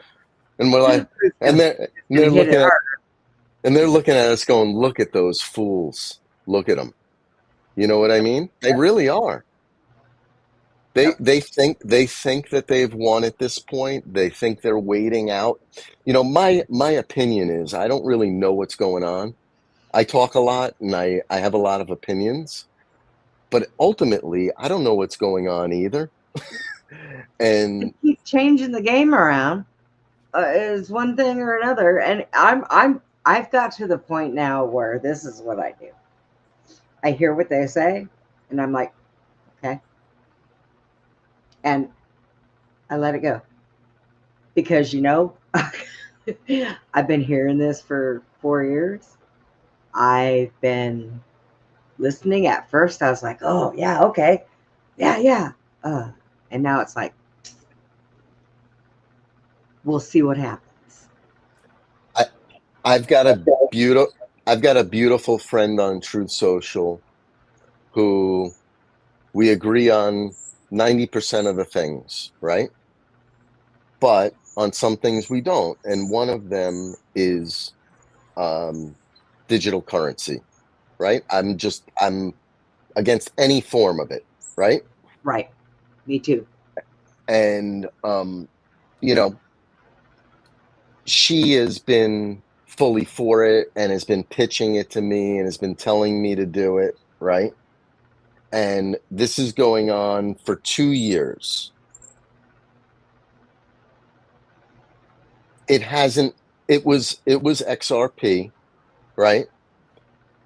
we're like, and they're Gonna hit it looking at hard. and they're looking at us going, look at those fools. Look at them. You know what I mean? They really are. They think that they've won at this point. They think they're waiting out. My opinion is I don't really know what's going on. I talk a lot and I have a lot of opinions, but ultimately I don't know what's going on either. And They keep changing the game around. Is one thing or another, and I've got to the point now where this is what I do. I hear what they say, and I'm like, okay, and I let it go because I've been hearing this for 4 years. I've been listening. At first, I was like, oh yeah, okay, yeah, and now it's like, we'll see what happens. I've got a beautiful friend on Truth Social who we agree on 90% of the things, right? But on some things we don't. And one of them is digital currency, right? I'm against any form of it, right? Right. Me too. And she has been fully for it and has been pitching it to me and has been telling me to do it, right? And this is going on for 2 years. It hasn't. It was XRP, right?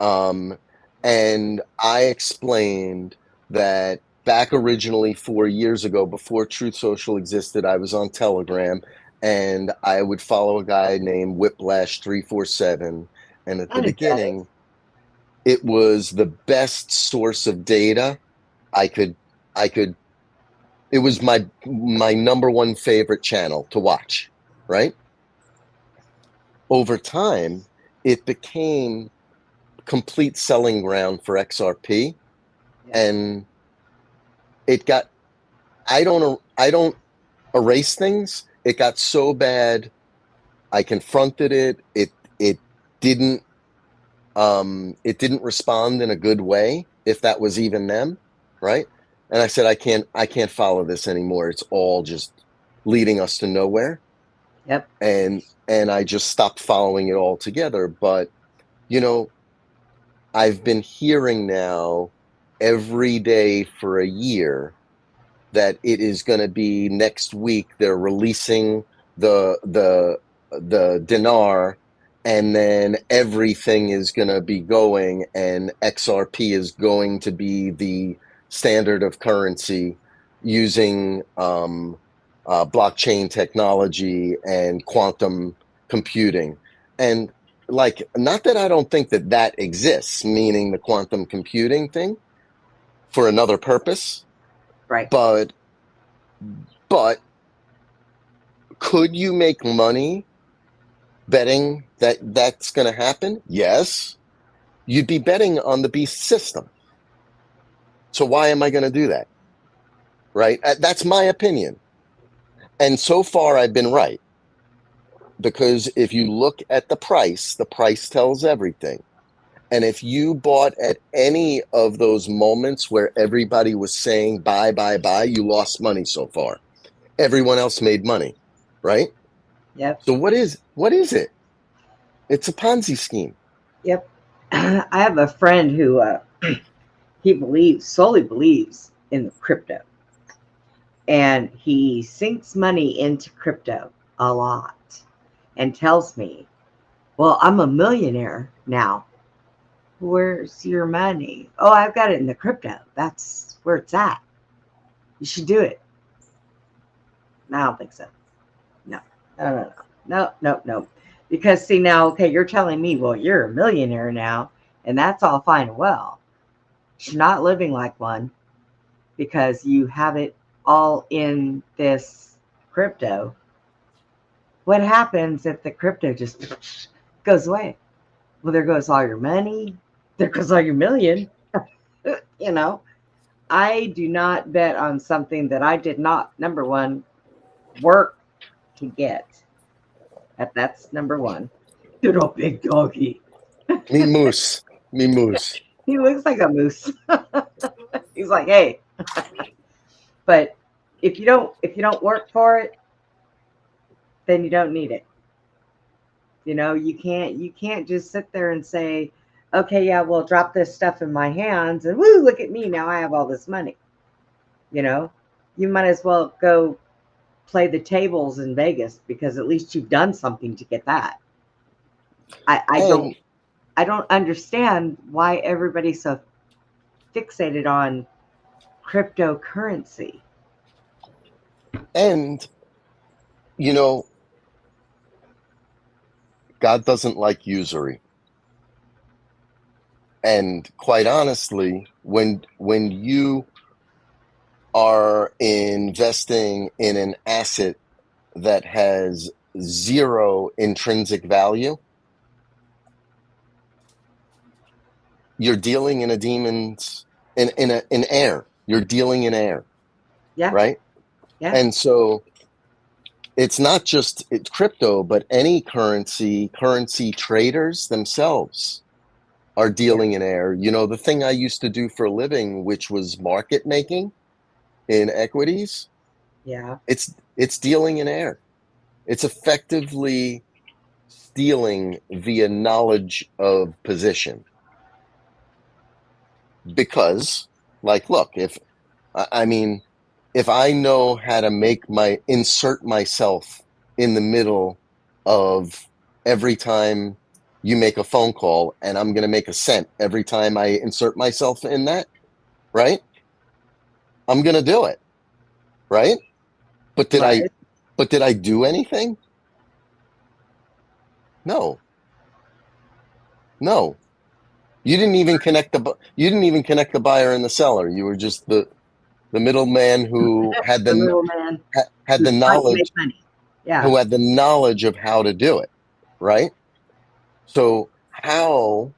And I explained that back originally 4 years ago, before Truth Social existed, I was on Telegram and I would follow a guy named Whiplash347. And at the beginning, it was the best source of data I could, it was my number one favorite channel to watch, right? Over time, it became complete selling ground for XRP. And it got, I don't erase things. It got so bad. I confronted it. It didn't respond in a good way, if that was even them, right? And I said, I can't follow this anymore. It's all just leading us to nowhere. Yep. And I just stopped following it altogether. But I've been hearing now every day for a year that it is going to be next week. They're releasing the dinar, and then everything is going to be going, and XRP is going to be the standard of currency using blockchain technology and quantum computing. And like, not that I don't think that exists, meaning the quantum computing thing for another purpose. Right. But could you make money betting that that's going to happen? Yes. You'd be betting on the beast system. So why am I going to do that? Right? That's my opinion. And so far I've been right. Because if you look at the price tells everything. And if you bought at any of those moments where everybody was saying buy, buy, buy, you lost money so far. Everyone else made money, right? Yep. So what is it? It's a Ponzi scheme. Yep. I have a friend who he solely believes in crypto, and he sinks money into crypto a lot, and tells me, "Well, I'm a millionaire now. Where's your money?" "Oh, I've got it in the crypto. That's where it's at. You should do it." No, I don't think so. No, no, no, no, no, no. Because see now, okay, you're telling me, well, you're a millionaire now, and that's all fine and well. You're not living like one because you have it all in this crypto. What happens if the crypto just goes away? Well, there goes all your money. There goes all your million. You know, I do not bet on something that I did not, number one, work to get. That's number one. Good old big doggy. Me moose. Me moose. He looks like a moose. He's like, hey. But if you don't work for it, then you don't need it. You know, you can't just sit there and say, okay, yeah, well, drop this stuff in my hands and woo, look at me, now I have all this money. You know, you might as well go play the tables in Vegas because at least you've done something to get that. I don't understand why everybody's so fixated on cryptocurrency. And, you know, God doesn't like usury. And quite honestly, when you are investing in an asset that has zero intrinsic value, you're dealing in a demon's in air. You're dealing in air. Yeah. Right? Yeah. And so it's not just crypto, but any currency traders themselves are dealing in air. You know, the thing I used to do for a living, which was market making in equities, Yeah. it's dealing in air. It's effectively stealing via knowledge of position. Because, like, look, if I know how to insert myself in the middle of every time you make a phone call, and I'm going to make a cent every time I insert myself in that, right? I'm going to do it, right? But did I do anything? No. You didn't even connect the buyer and the seller. You were just the middleman who had The little man had the who's trying to knowledge, make money. Yeah. who had the knowledge of how to do it, right? So how,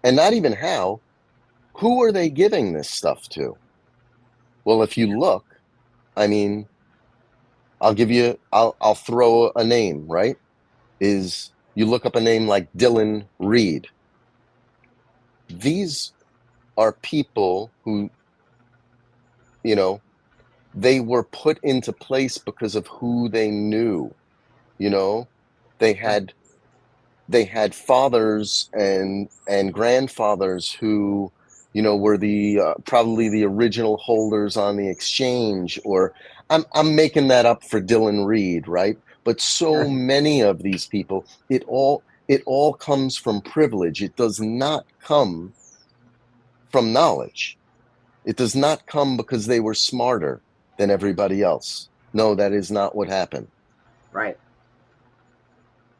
and not even how, who are they giving this stuff to? Well, if you look, I mean, I'll throw a name, right? Is you look up a name like Dylan Reed. These are people who, you know, they were put into place because of who they knew. You know, they had fathers and grandfathers who, you know, were the probably the original holders on the exchange. Or I'm making that up for Dylan Reed, right? But so many of these people, it all comes from privilege. It does not come from knowledge. It does not come because they were smarter than everybody else. No, that is not what happened. Right.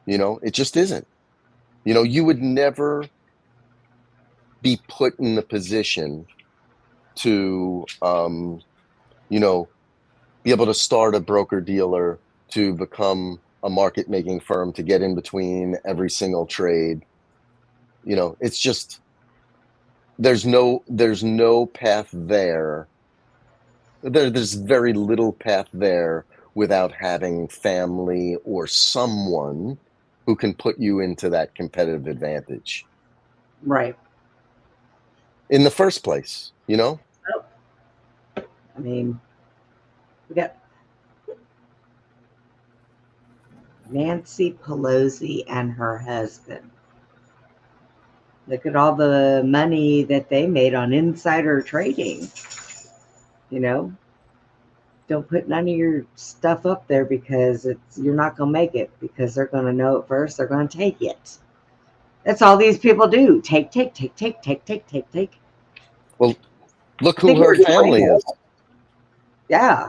You know, it just isn't. You know, you would never be put in the position to, you know, be able to start a broker dealer, to become, a market making firm to get in between every single trade. You know, it's just there's no path there. There's very little path there without having family or someone who can put you into that competitive advantage Right. in the first place, you know? I mean, we got Nancy Pelosi and her husband. Look at all the money that they made on insider trading. You know, don't put none of your stuff up there because you're not going to make it, because they're going to know it first. They're going to take it. That's all these people do. Take. Well, look I who think her we're family tribal. is. Yeah.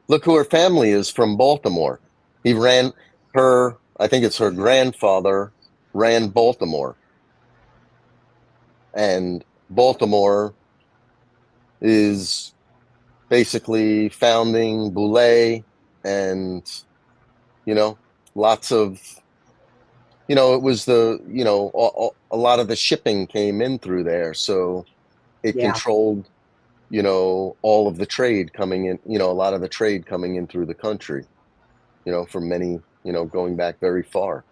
Look who her family is from Baltimore. He ran her, I think it's her grandfather ran Baltimore. And Baltimore is basically founding Boulay and, you know, lots of, you know, it was the, you know, a lot of the shipping came in through there. So it Yeah. controlled, you know, all of the trade coming in, you know, a lot of the trade coming in through the country, you know, for many, you know, going back very far.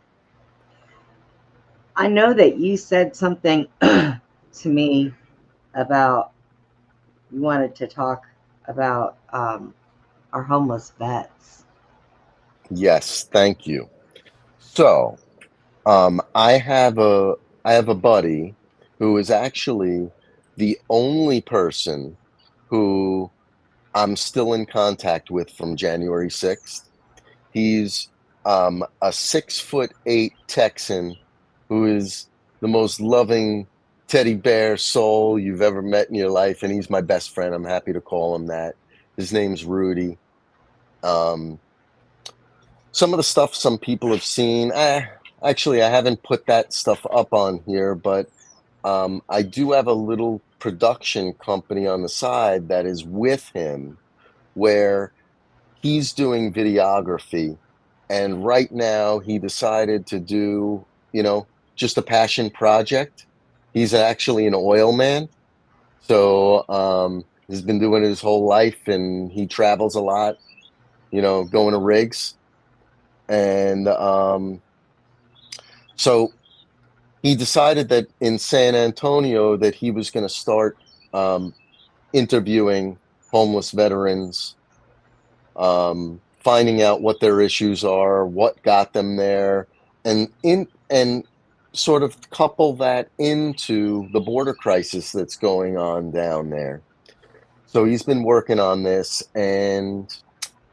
I know that you said something to me about you wanted to talk about our homeless vets. Yes, thank you. So, I have a buddy who is actually the only person who I'm still in contact with from January 6th. He's a 6'8" Texan who is the most loving teddy bear soul you've ever met in your life, and he's my best friend. I'm happy to call him that. His name's Rudy. Um, some of the stuff some people have seen, actually, I haven't put that stuff up on here, but I do have a little production company on the side that is with him where he's doing videography. And right now he decided to do, you know, just a passion project. He's actually an oil man. So he's been doing it his whole life and he travels a lot, you know, going to rigs. And so he decided that in San Antonio that he was going to start interviewing homeless veterans, finding out what their issues are, what got them there, and sort of couple that into the border crisis that's going on down there. So he's been working on this, and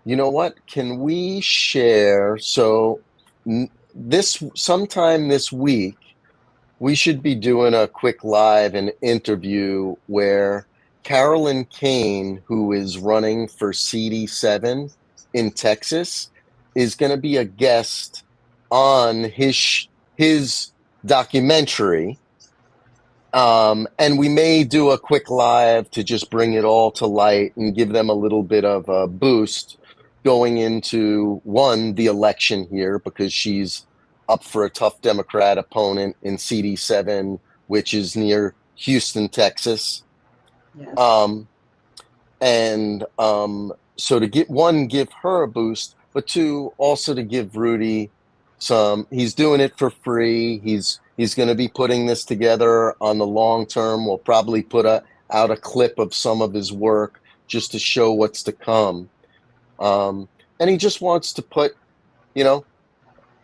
you know what? Can we share? So this sometime this week, we should be doing a quick live and interview where Carolyn Kane, who is running for CD7 in Texas, is going to be a guest on his documentary. And we may do a quick live to just bring it all to light and give them a little bit of a boost going into the election here, because she's up for a tough Democrat opponent in CD7, which is near Houston, Texas. Yes. So to give her a boost, but two, also to give Rudy he's doing it for free. He's going to be putting this together on the long term. We'll probably put out a clip of some of his work just to show what's to come. And he just wants to put, you know,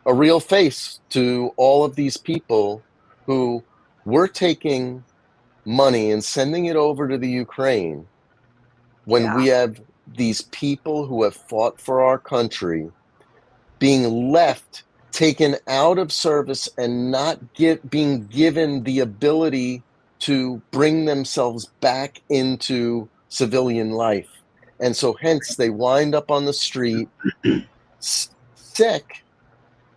a real face to all of these people who we're taking money and sending it over to the Ukraine when Yeah. we have these people who have fought for our country being left, taken out of service, and not being given the ability to bring themselves back into civilian life. And so hence they wind up on the street sick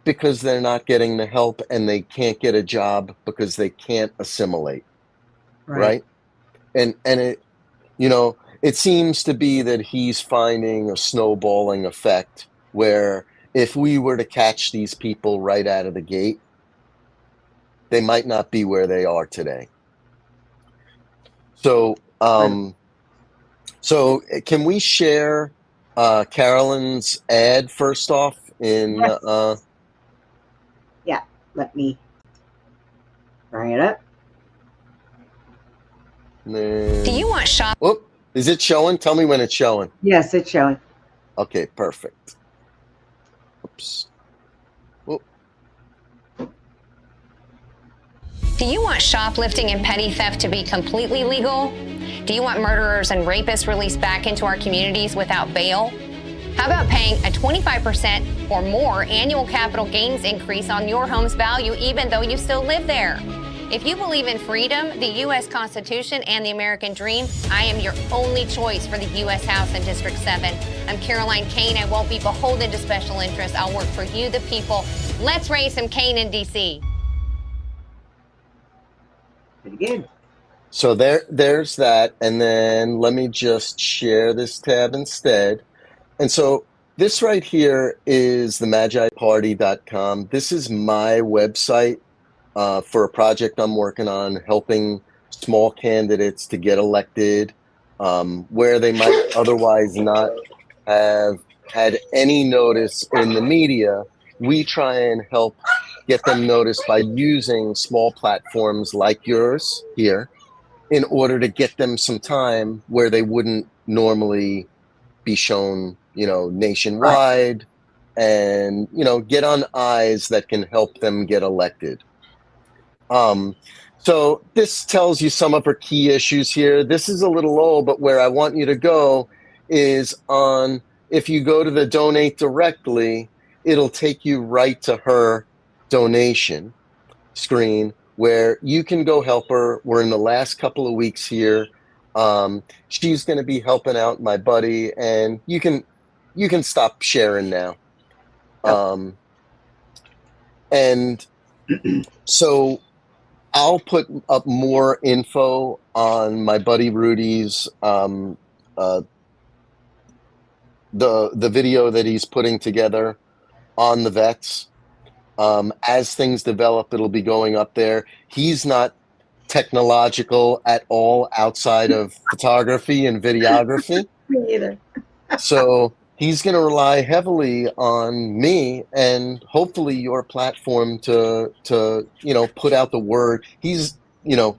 because they're not getting the help, and they can't get a job because they can't assimilate. Right. And it, you know, it seems to be that he's finding a snowballing effect where if we were to catch these people right out of the gate, they might not be where they are today. So, can we share Carolyn's ad first off in Yes. Yeah, let me bring it up. then, Do you want shop? oh, is it showing? Tell me when it's showing. Yes, it's showing. Okay, perfect. Oops. Oh, Do you want shoplifting and petty theft to be completely legal? Do you want murderers and rapists released back into our communities without bail? How about paying a 25% or more annual capital gains increase on your home's value even though you still live there? If you believe in freedom, the U.S. Constitution, and the American dream, I am your only choice for the U.S. House in District 7. I'm Caroline Kane. I won't be beholden to special interests. I'll work for you, the people. Let's raise some Kane in D.C. Pretty good. so there's that. And then let me just share this tab instead. And so this right here is the magiparty.com. This is my website for a project I'm working on, helping small candidates to get elected where they might otherwise not have had any notice in the media. We try and help get them noticed by using small platforms like yours here in order to get them some time where they wouldn't normally be shown, nationwide, and, get on eyes that can help them get elected. So this tells you some of her key issues here. This is a little old, but where I want you to go is on, if you go to the donate directly, it'll take you right to her donation screen where you can go help her. We're in the last couple of weeks here. She's going to be helping out my buddy, and you can stop sharing now. And so I'll put up more info on my buddy Rudy's the video that he's putting together on the vets. As things develop, it'll be going up there. He's not technological at all outside of photography and videography. Me either. So he's going to rely heavily on me and hopefully your platform to put out the word. He's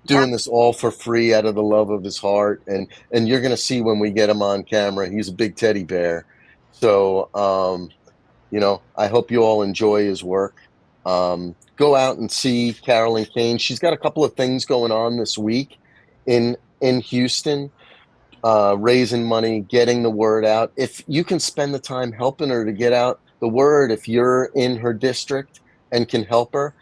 doing this all for free out of the love of his heart, and you're going to see when we get him on camera, he's a big teddy bear. So I hope you all enjoy his work. Go out and see Caroline Kane. She's got a couple of things going on this week in Houston. Raising money, getting the word out. If you can spend the time helping her to get out the word, if you're in her district and can help her,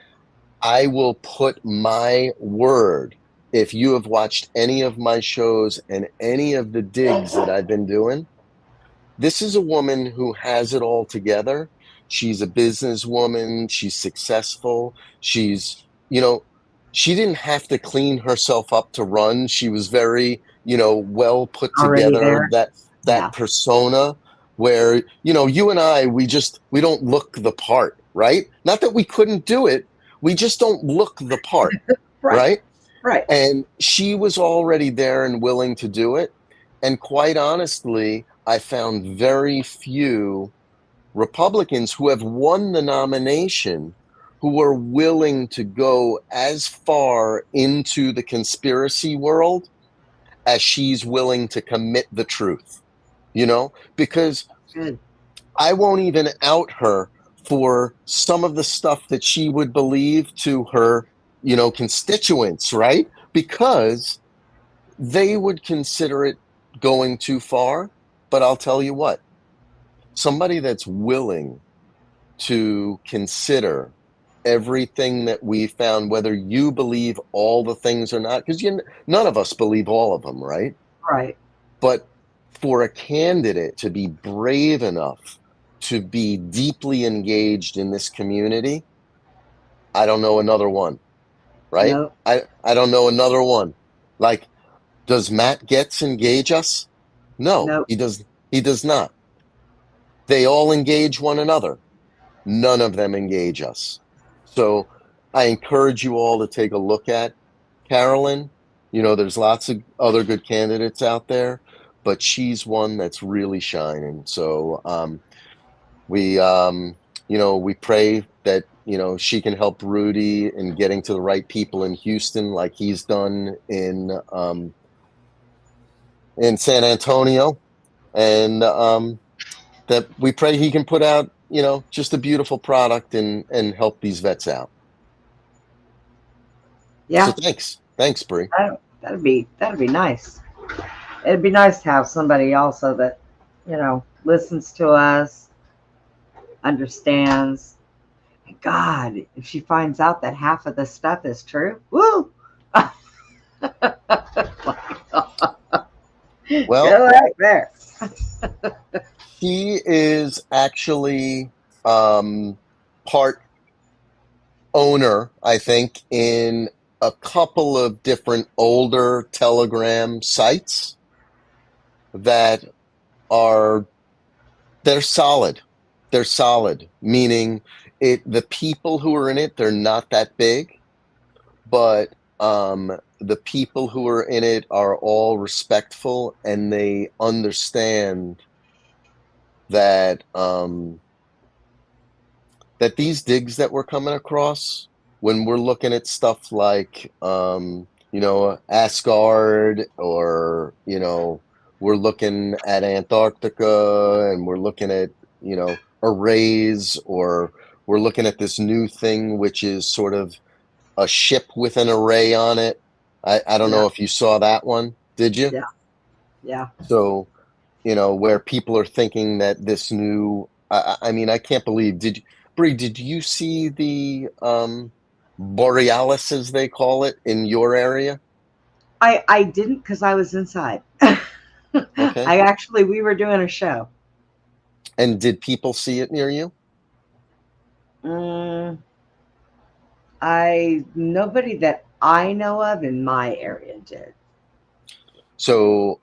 I will put my word. If you have watched any of my shows and any of the digs that I've been doing, this is a woman who has it all together. She's a businesswoman. She's successful. She's, she didn't have to clean herself up to run. She was very, well put together, that persona where, you and I, we don't look the part, right? Not that we couldn't do it. We just don't look the part, right? Right. And she was already there and willing to do it. And quite honestly, I found very few Republicans who have won the nomination who are willing to go as far into the conspiracy world as she's willing to commit the truth, because I won't even out her for some of the stuff that she would believe to her, constituents, right? Because they would consider it going too far. But I'll tell you what, somebody that's willing to consider everything that we found, whether you believe all the things or not, because none of us believe all of them, right? Right. But for a candidate to be brave enough to be deeply engaged in this community, I don't know another one, right? Nope. I don't know another one. Like, does Matt Getz engage us? No, Nope. he does not. They all engage one another. none of them engage us. So I encourage you all to take a look at Carolyn. You know, there's lots of other good candidates out there, but she's one that's really shining. So we, we pray that, she can help Rudy in getting to the right people in Houston, like he's done in San Antonio. And that we pray he can put out, just a beautiful product and help these vets out. Yeah, So thanks, Bree. that'd be nice. It'd be nice to have somebody also that, listens to us, understands. God, if she finds out that half of the stuff is true, woo! Well, go right there. he is actually part owner, I think, in a couple of different older Telegram sites that they're solid. They're solid, meaning the people who are in it, they're not that big, but the people who are in it are all respectful and they understand that that these digs that we're coming across, when we're looking at stuff like Asgard, or we're looking at Antarctica, and we're looking at arrays, or we're looking at this new thing which is sort of a ship with an array on it. I don't know if you saw that one. Did you? Yeah. So, where people are thinking that this new, I mean, I can't believe, Bree, did you see the Borealis, as they call it, in your area? I didn't, because I was inside. Okay. We were doing a show. And did people see it near you? Nobody that I know of in my area did. So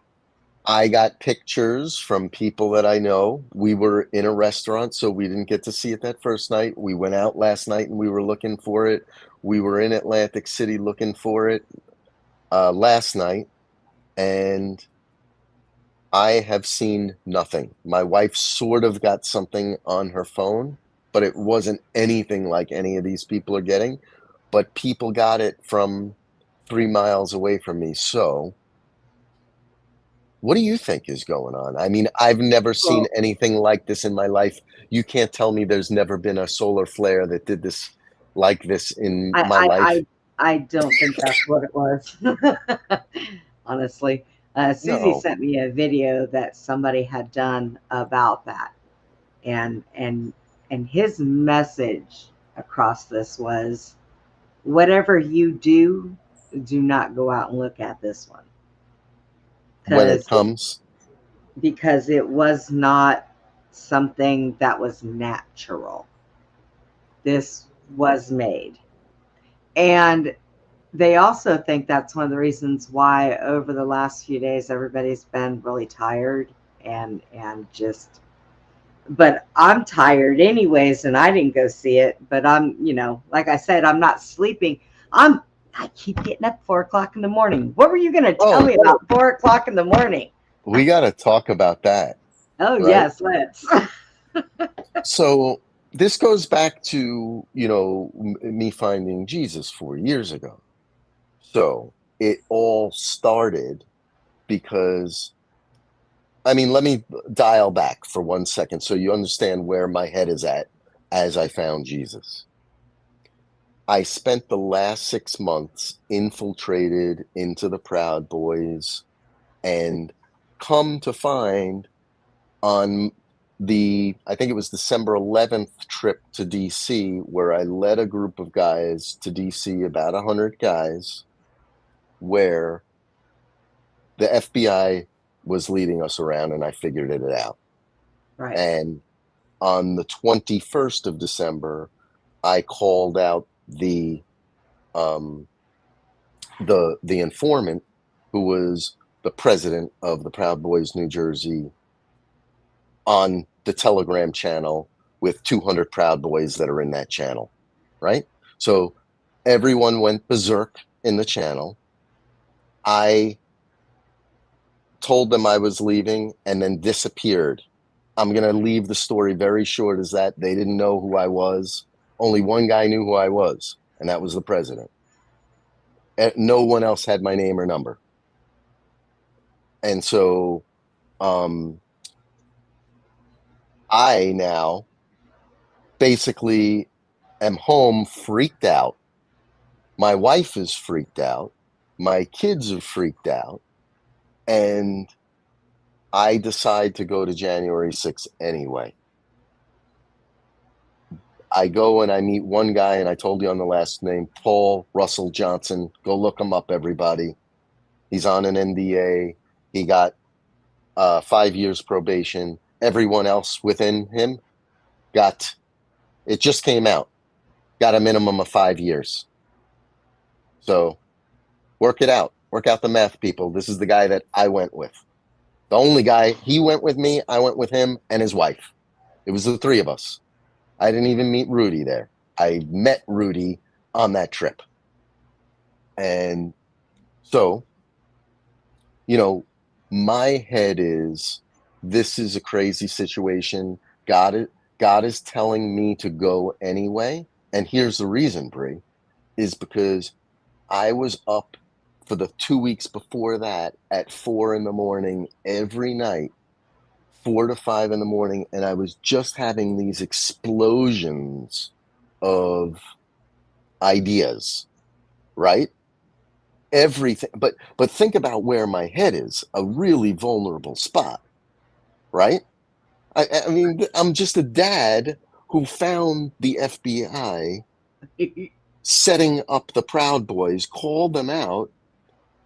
I got pictures from people that I know. We were in a restaurant, so we didn't get to see it that first night. We went out last night and we were looking for it. We were in Atlantic City looking for it last night, and I have seen nothing. My wife sort of got something on her phone, but it wasn't anything like any of these people are getting. But people got it from 3 miles away from me. So what do you think is going on? I mean, I've never seen anything like this in my life. You can't tell me there's never been a solar flare that did this like this in my life. I don't think that's what it was. Honestly. Susie No. sent me a video that somebody had done about that. And his message across this was, whatever you do not go out and look at this one. When it comes. Because it was not something that was natural. This was made. And they also think that's one of the reasons why over the last few days everybody's been really tired and just, but I'm tired anyways, and I didn't go see it, but I'm, like I said, I'm not sleeping. I keep getting up 4 o'clock in the morning. What were you going to tell me about 4 o'clock in the morning? We got to talk about that. Oh, right? Yes, let's. So this goes back to, me finding Jesus 4 years ago. So it all started because, I mean, let me dial back for 1 second so you understand where my head is at as I found Jesus. I spent the last 6 months infiltrated into the Proud Boys, and come to find on I think it was December 11th trip to DC, where I led a group of guys to DC, about 100 guys, where the FBI was leading us around, and I figured it out. Right. And on the 21st of December, I called out the informant, who was the president of the Proud Boys New Jersey, on the Telegram channel with 200 Proud Boys that are in that channel, right? So everyone went berserk in the channel. I told them I was leaving and then disappeared. I'm going to leave the story very short as that. They didn't know who I was. Only one guy knew who I was, and that was the president. And no one else had my name or number. And so I now basically am home freaked out. My wife is freaked out. My kids are freaked out. And I decide to go to January 6th anyway. I go and I meet one guy, and I told you on the last name, Paul Russell Johnson. Go look him up, everybody. He's on an NDA. He got 5 years probation. Everyone else within him got, it just came out, got a minimum of 5 years. So work it out. Work out the math, people. This is the guy that I went with. The only guy, he went with me, I went with him and his wife. It was the three of us. I didn't even meet Rudy there. I met Rudy on that trip. And so, you know, my head is, this is a crazy situation. God is telling me to go anyway. And here's the reason, Bree, is because I was up for the 2 weeks before that at 4 a.m. every night, 4 to 5 a.m, and I was just having these explosions of ideas, right? Everything, but think about where my head is, a really vulnerable spot, right? I mean, I'm just a dad who found the FBI setting up the Proud Boys, called them out.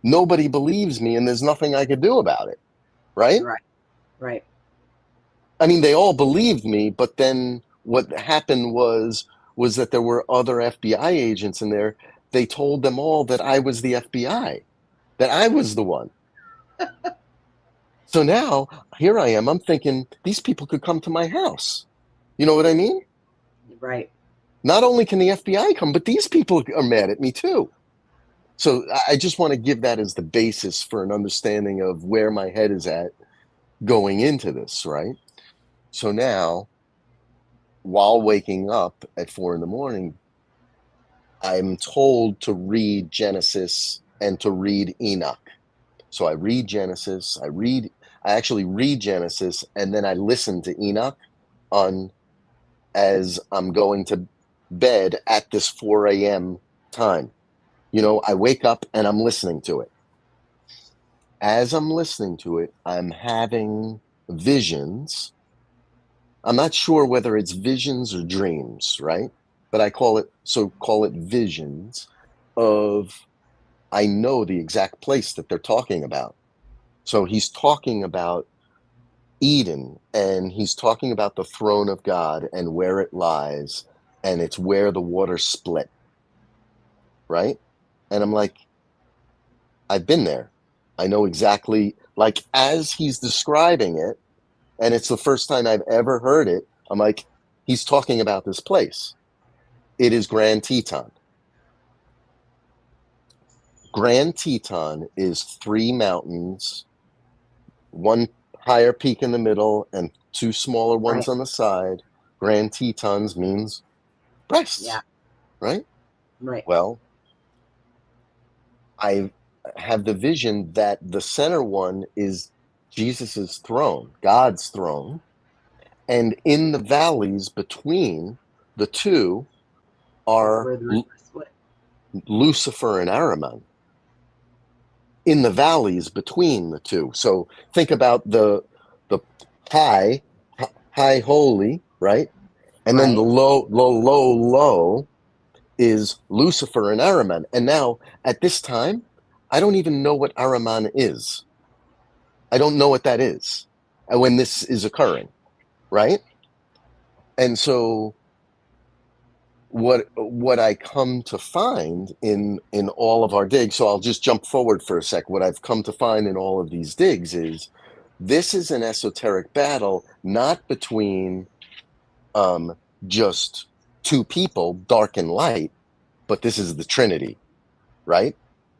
Nobody believes me, and there's nothing I could do about it, right? Right. I mean, they all believed me, but then what happened was that there were other FBI agents in there. They told them all that I was the FBI, that I was the one. So now, here I am. I'm thinking, these people could come to my house. You know what I mean? Right. Not only can the FBI come, but these people are mad at me too. So I just want to give that as the basis for an understanding of where my head is at going into this, right? So now, while waking up at 4 a.m, I'm told to read Genesis and to read Enoch. So I read Genesis, I actually read Genesis, and then I listen to Enoch as I'm going to bed at this 4 a.m. time. You know, I wake up and I'm listening to it. As I'm listening to it, I'm having visions. I'm not sure whether it's visions or dreams, right? But I call it visions of, I know the exact place that they're talking about. So he's talking about Eden, and he's talking about the throne of God and where it lies, and it's where the water split, right? And I'm like, I've been there. I know exactly, like, as he's describing it, and it's the first time I've ever heard it, I'm like, he's talking about this place. It is Grand Teton. Grand Teton is 3 mountains, one higher peak in the middle and 2 smaller ones on the side. Grand Tetons means breasts, right? Right. Well, I have the vision that the center one is Jesus's throne, God's throne, and in the valleys between the two are Lucifer and Ahriman. In the valleys between the two. So think about the high holy, right? And then the low is Lucifer and Ahriman. And now at this time, I don't even know what Ahriman is. I don't know what that is when this is occurring, right? And so what I come to find in all of our digs, so I'll just jump forward for a sec. What I've come to find in all of these digs is this is an esoteric battle, not between just two people, dark and light, but this is the Trinity, right?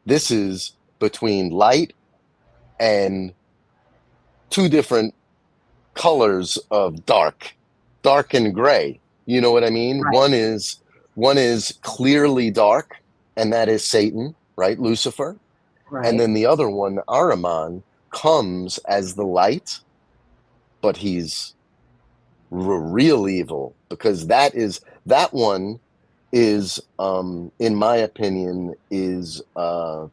This is between light and two different colors of dark and gray. You know what I mean? Right. One is clearly dark, and that is Satan, right? Lucifer. Right. And then the other one, Ahriman, comes as the light, but he's real evil, because that one is, in my opinion, is so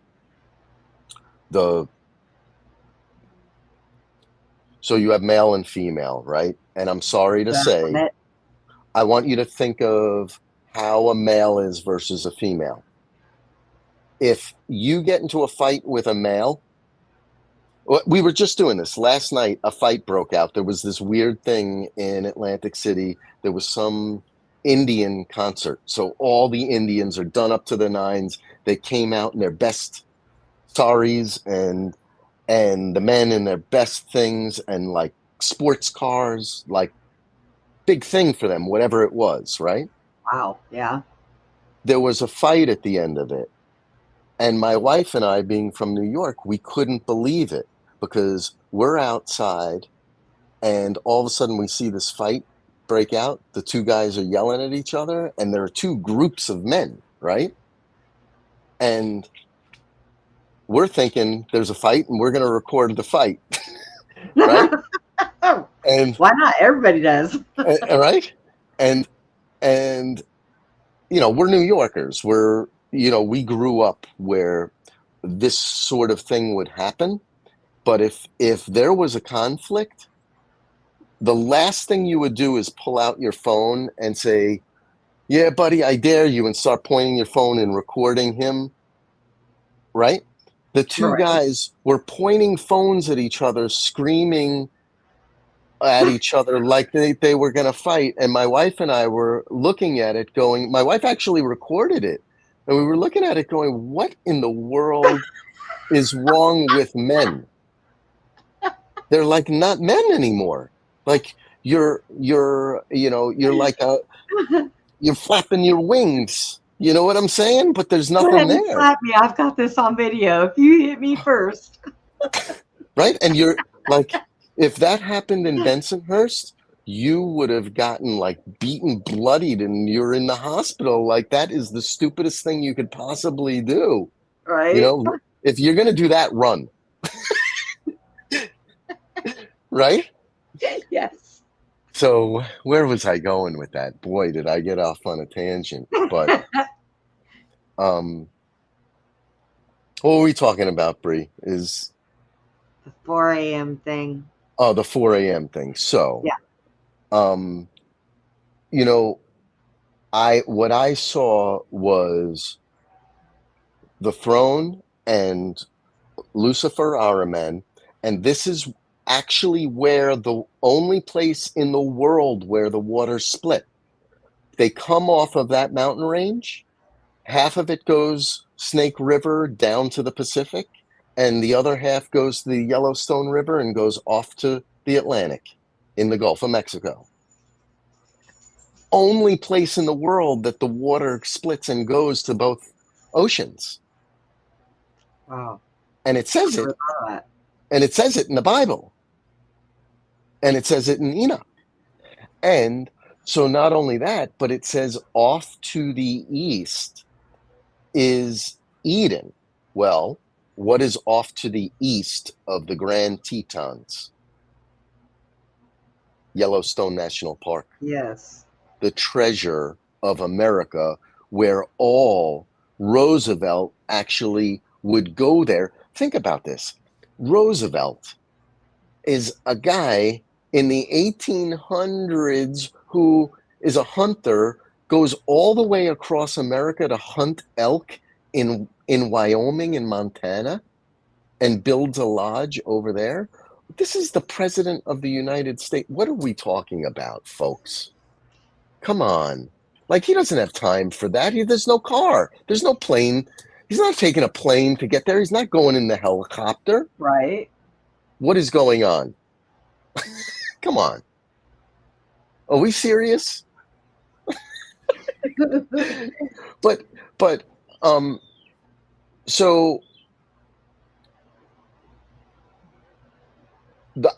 you have male and female, right? And I'm sorry to say, I want you to think of how a male is versus a female. If you get into a fight with a male, we were just doing this last night. A fight broke out. There was this weird thing in Atlantic City. There was some Indian concert. So all the Indians are done up to the nines. They came out in their best saris, and the men in their best things, and like sports cars, like big thing for them, whatever it was, right? Wow. Yeah. There was a fight at the end of it. And my wife and I, being from New York, we couldn't believe it, because we're outside and all of a sudden we see this fight break out. The two guys are yelling at each other, and there are two groups of men, right? And we're thinking there's a fight and we're going to record the fight, right? And why not? Everybody does. Right? And you know, we're New Yorkers. We grew up where this sort of thing would happen. But if there was a conflict, the last thing you would do is pull out your phone and say, "Yeah, buddy, I dare you," and start pointing your phone and recording him, right? The two guys were pointing phones at each other, screaming at each other like they were going to fight. And my wife and I were looking at it going, my wife actually recorded it. And we were looking at it going, what in the world is wrong with men? They're like not men anymore. Like you're like you're flapping your wings. You know what I'm saying? But there's nothing there. Slap me. I've got this on video. If you hit me first. Right? And you're like, if that happened in Bensonhurst, you would have gotten like beaten, bloodied, and you're in the hospital. Like, that is the stupidest thing you could possibly do. Right. You know, if you're going to do that, run. Right? Yes. So where was I going with that? Boy, did I get off on a tangent. But what were we talking about, Bree? Is the 4 a.m. thing. Oh, the 4 a.m. thing. So, yeah. You know, what I saw was the throne and Lucifer Ahriman, and this is actually where the only place in the world where the waters split. They come off of that mountain range. Half of it goes Snake River down to the Pacific, and the other half goes to the Yellowstone River and goes off to the Atlantic in the Gulf of Mexico. Only place in the world that the water splits and goes to both oceans. Wow. And it says it. And it says it in the Bible. And it says it in Enoch. And so not only that, but it says off to the east is Eden. Well, what is off to the east of the Grand Tetons? Yellowstone National Park. Yes. The treasure of America, where all Roosevelt actually would go there. Think about this. Roosevelt is a guy in the 1800s who is a hunter, goes all the way across America to hunt elk in Wyoming and Montana, and builds a lodge over there. This is the president of the United States. What are we talking about, folks? Come on. Like, he doesn't have time for that. There's no car. There's no plane. He's not taking a plane to get there. He's not going in the helicopter. Right. What is going on? Come on. Are we serious? but so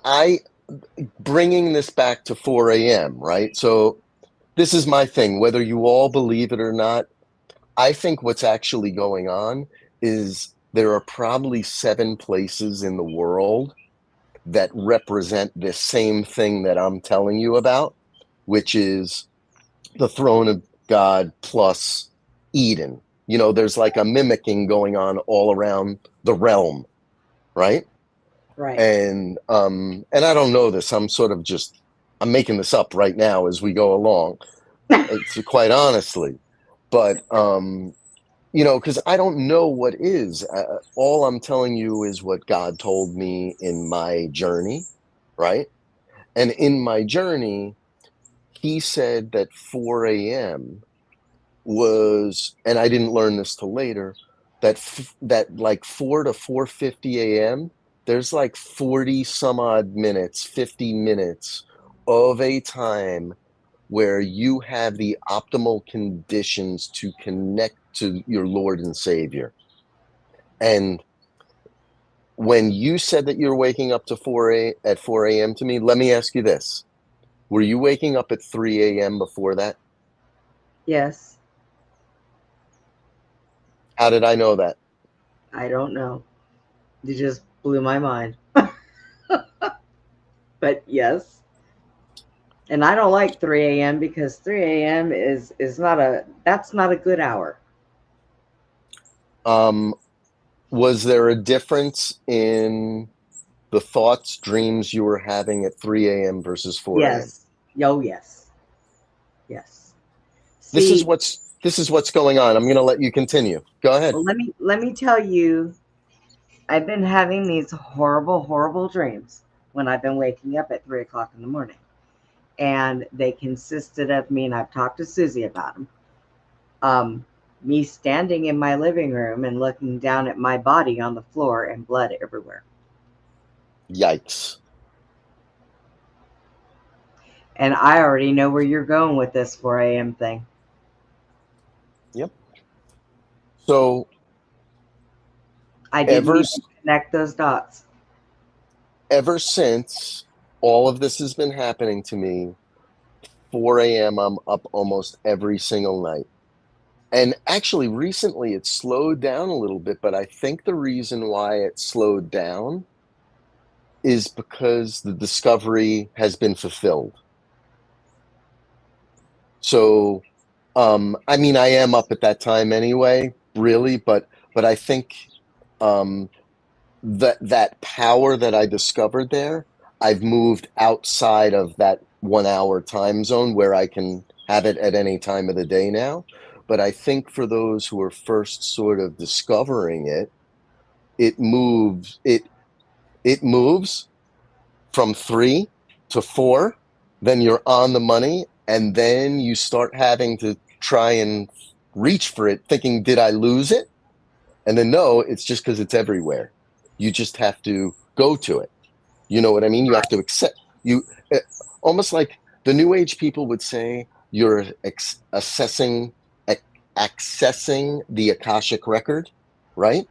I bringing this back to 4 a.m., right? So this is my thing, whether you all believe it or not. I think what's actually going on is there are probably 7 places in the world that represent this same thing that I'm telling you about, which is the throne of God plus Eden. You know, there's like a mimicking going on all around the realm, right? Right. And I don't know this. I'm making this up right now as we go along. Quite honestly, but you know, because I don't know what is. All I'm telling you is what God told me in my journey, right? And in my journey, He said that 4 a.m. was, and I didn't learn this till later, that like 4 to 4:50 a.m. There's like 40 some odd minutes, 50 minutes of a time where you have the optimal conditions to connect to your Lord and Savior. And when you said that you're waking up to 4 a.m. to me, let me ask you this. Were you waking up at 3 a.m. before that? Yes. How did I know that? I don't know. You just blew my mind. But yes. And I don't like 3 a.m. because 3 a.m. that's not a good hour. Was there a difference in the thoughts, dreams you were having at 3 a.m. versus 4 a.m.? Yes. Oh, yes. Yes. This See, is what's going on. I'm going to let you continue. Go ahead. well, let me tell you, I've been having these horrible, horrible dreams when I've been waking up at 3 o'clock in the morning. And they consisted of me, and I've talked to Susie about them, me standing in my living room and looking down at my body on the floor and blood everywhere. Yikes. And I already know where you're going with this 4 a.m. thing. Yep. So I didn't even connect those dots. Ever since all of this has been happening to me, 4 a.m., I'm up almost every single night. And actually, recently it slowed down a little bit, but I think the reason why it slowed down is because the discovery has been fulfilled. So, I mean, I am up at that time anyway, really, but I think that power that I discovered there, I've moved outside of that 1 hour time zone where I can have it at any time of the day now. But I think for those who are first sort of discovering it, it moves from 3 to 4, then you're on the money, and then you start having to try and reach for it, thinking, did I lose it? And then no, it's just because it's everywhere. You just have to go to it. You know what I mean? You have to accept almost like the New Age people would say, you're accessing the Akashic record, right?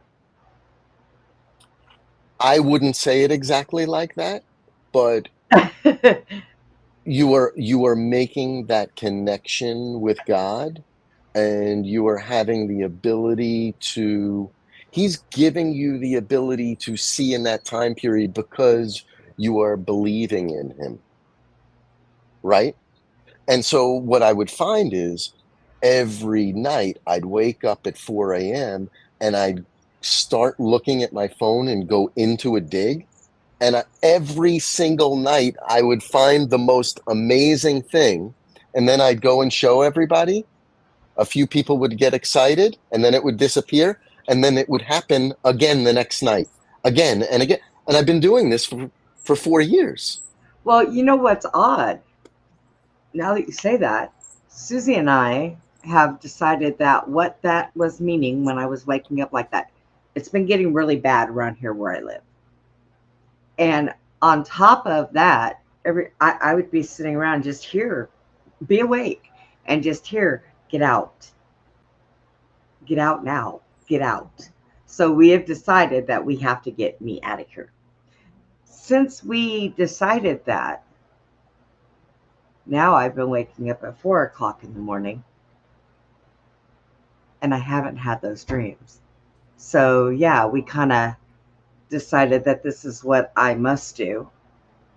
I wouldn't say it exactly like that, but you are making that connection with God, and you are having the ability to, He's giving you the ability to see in that time period because you are believing in Him, right? And so what I would find is every night I'd wake up at 4 a.m. and I'd start looking at my phone and go into a dig. And every single night I would find the most amazing thing. And then I'd go and show everybody. A few people would get excited, and then it would disappear. And then it would happen again the next night, again and again. And I've been doing this for 4 years. Well, you know what's odd? Now that you say that, Susie and I have decided that what that was meaning when I was waking up like that, it's been getting really bad around here where I live. And on top of that, I would be sitting around just here, be awake, and just here, get out now, get out. So we have decided that we have to get me out of here. Since we decided that, now I've been waking up at 4 o'clock in the morning, and I haven't had those dreams. So yeah, we kind of decided that this is what I must do,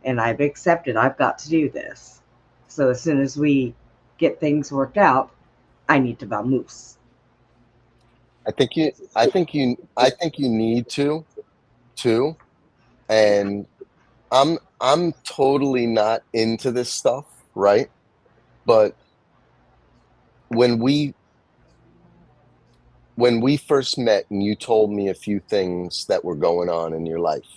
and I've accepted I've got to do this. So as soon as we get things worked out, I need to vamoose. I think you need to too. And I'm totally not into this stuff, right? But when we first met and you told me a few things that were going on in your life,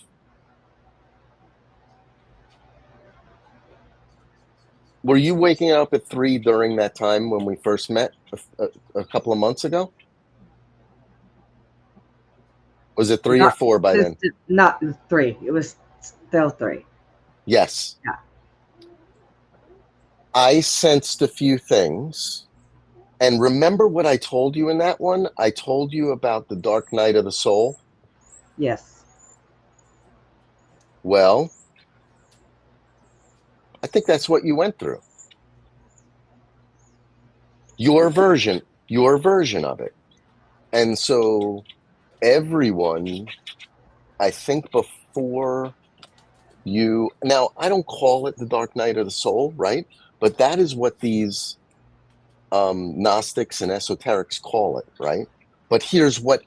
were you waking up at 3 during that time when we first met a couple of months ago? Was it 3 or 4 by then? Not 3. It was still 3. Yes. Yeah. I sensed a few things. And remember what I told you in that one? I told you about the dark night of the soul. Yes. Well, I think that's what you went through. Your version of it. And so everyone, I think before you, now I don't call it the dark night of the soul, right? But that is what these Gnostics and esoterics call it, right? But here's what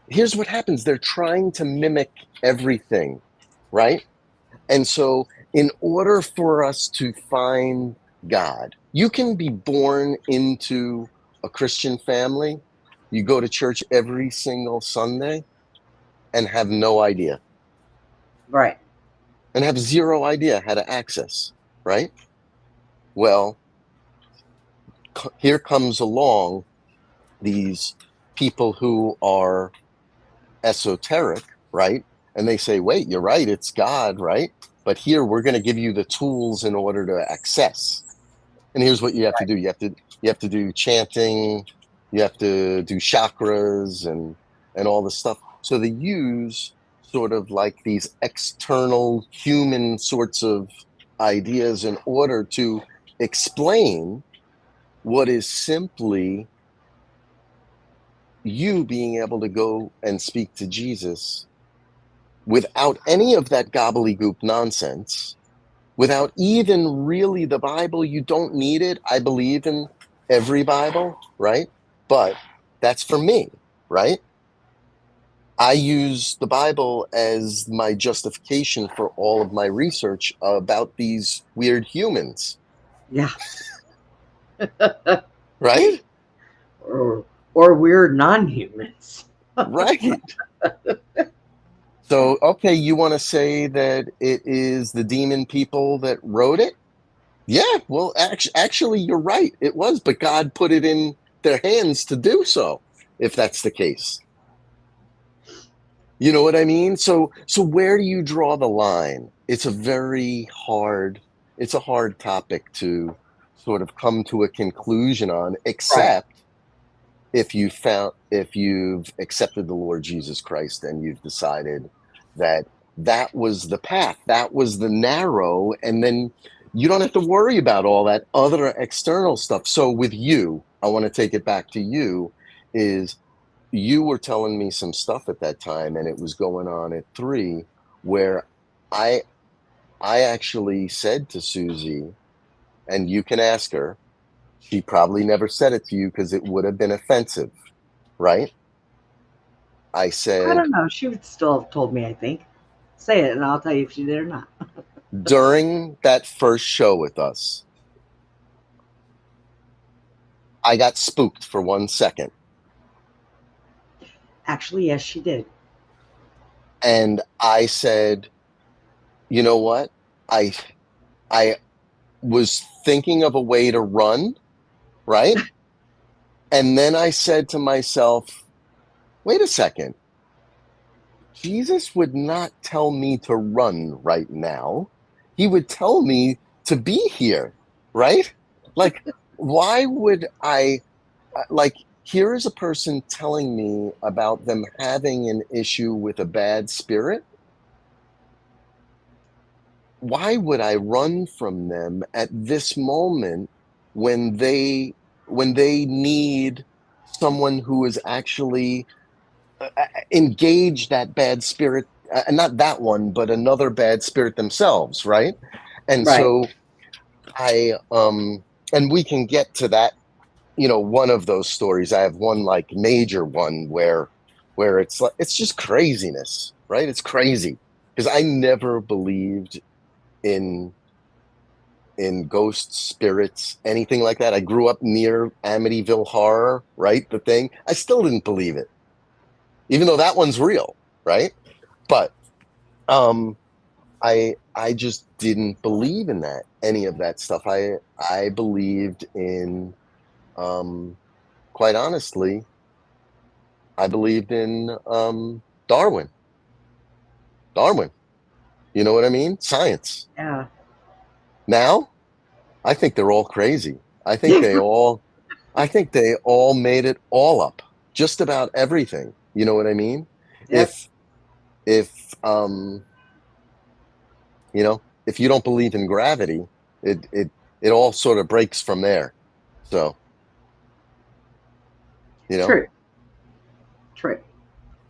happens. They're trying to mimic everything, right? And so in order for us to find God, you can be born into a Christian family. You go to church every single Sunday and have no idea. Right. And have zero idea how to access, right? Well, here comes along these people who are esoteric, right? And they say, wait, you're right, it's God, right? But here we're going to give you the tools in order to access. And here's what you have to do. You have to do chanting, you have to do chakras and all this stuff. So they use sort of like these external human sorts of ideas in order to explain what is simply you being able to go and speak to Jesus without any of that gobbledygook nonsense, without even really the Bible. You don't need it. I believe in every Bible, right? But that's for me, right? I use the Bible as my justification for all of my research about these weird humans. Yeah. Right? Or weird non-humans. Right. So, okay, you want to say that it is the demon people that wrote it? Yeah, well, actually, you're right. It was, but God put it in their hands to do so, if that's the case. You know what I mean? So where do you draw the line? It's a hard topic to sort of come to a conclusion on, except if you've accepted the Lord Jesus Christ and you've decided that was the path, that was the narrow, and then you don't have to worry about all that other external stuff. So with you, I want to take it back to you, is you were telling me some stuff at that time, and it was going on at 3, where I actually said to Susie, and you can ask her, she probably never said it to you because it would have been offensive, right? I said, I don't know. She would still have told me, I think. Say it, and I'll tell you if she did or not. during that first show with us, I got spooked for 1 second. Actually, yes, she did. And I said, you know what? I was thinking of a way to run, right? And then I said to myself, wait a second. Jesus would not tell me to run right now. he would tell me to be here, right? Like, why would I, like, here is a person telling me about them having an issue with a bad spirit. Why would I run from them at this moment when they need someone who is actually engage that bad spirit, not that one, but another bad spirit themselves, right? And Right. so and we can get to that, one of those stories. I have one like major one where it's like, it's just craziness, right? It's crazy because I never believed in ghosts, spirits, anything like that. I grew up near Amityville Horror, right? The thing. I still didn't believe it, even though that one's real, right? But I just didn't believe in any of that stuff. I believed in, quite honestly, I believed in Darwin. You know what I mean? Science. Yeah. Now, I think they're all crazy. I think they all made it all up. Just about everything. You know what I mean? Yep. If if you don't believe in gravity, it all sort of breaks from there. So, True.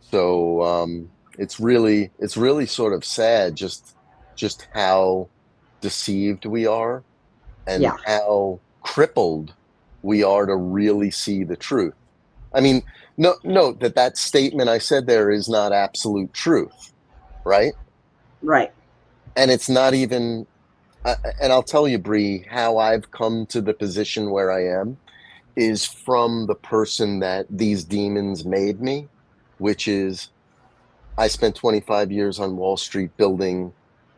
So it's really sort of sad just how deceived we are and how crippled we are to really see the truth. I mean, note that statement I said there is not absolute truth, right? Right. And it's not even, and I'll tell you, Bree, how I've come to the position where I am is from the person that these demons made me, which is I spent 25 years on Wall Street building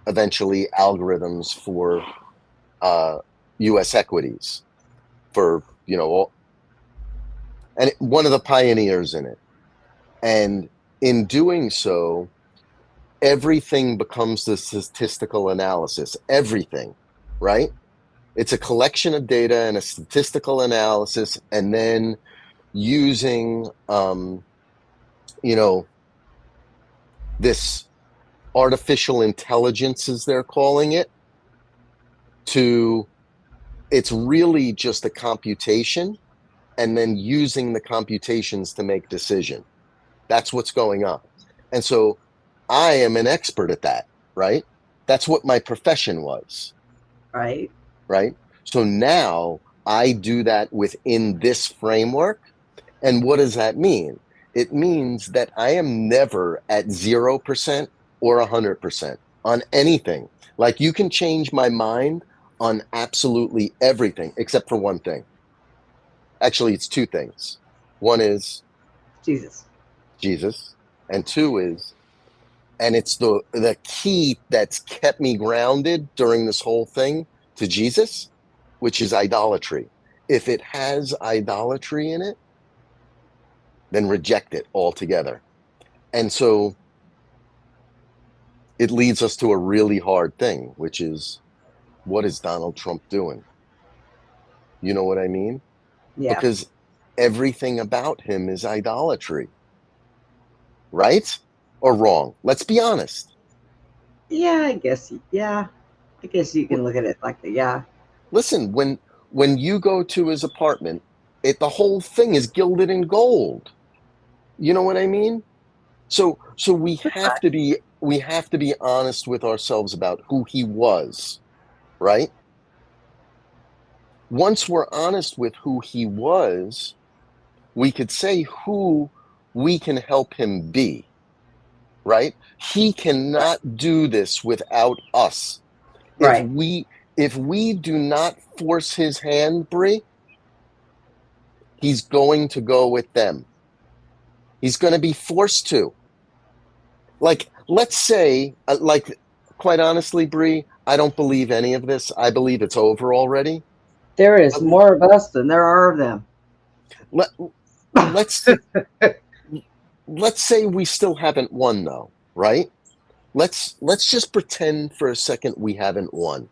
eventually algorithms for U.S. equities for, and one of the pioneers in it. And in doing so, everything becomes the statistical analysis, everything, right? It's a collection of data and a statistical analysis, and then using, this artificial intelligence, as they're calling it, it's really just a computation, and then using the computations to make decision. That's what's going on. And so I am an expert at that, right? That's what my profession was. Right. Right. So now I do that within this framework. And what does that mean? It means that I am never at 0% or 100% on anything. Like, you can change my mind on absolutely everything except for one thing. Actually, it's two things. One is Jesus. And two is, and it's the key that's kept me grounded during this whole thing to Jesus, which is idolatry. If it has idolatry in it, then reject it altogether. And so it leads us to a really hard thing, which is, what is Donald Trump doing? You know what I mean? Yeah. Because everything about him is idolatry. Right? Or wrong? Let's be honest. Yeah, I guess. Yeah. I guess you can look at it like that. Yeah. Listen, when you go to his apartment, the whole thing is gilded in gold. You know what I mean? So we have to be honest with ourselves about who he was, right? Once we're honest with who he was, we could say who we can help him be, right? He cannot do this without us. Right. If we do not force his hand, Brie, he's going to go with them. He's going to be forced to. Like, let's say, quite honestly, Brie, I don't believe any of this. I believe it's over already. There is more of us than there are of them. Let's say we still haven't won, though, right? let's just pretend for a second we haven't won.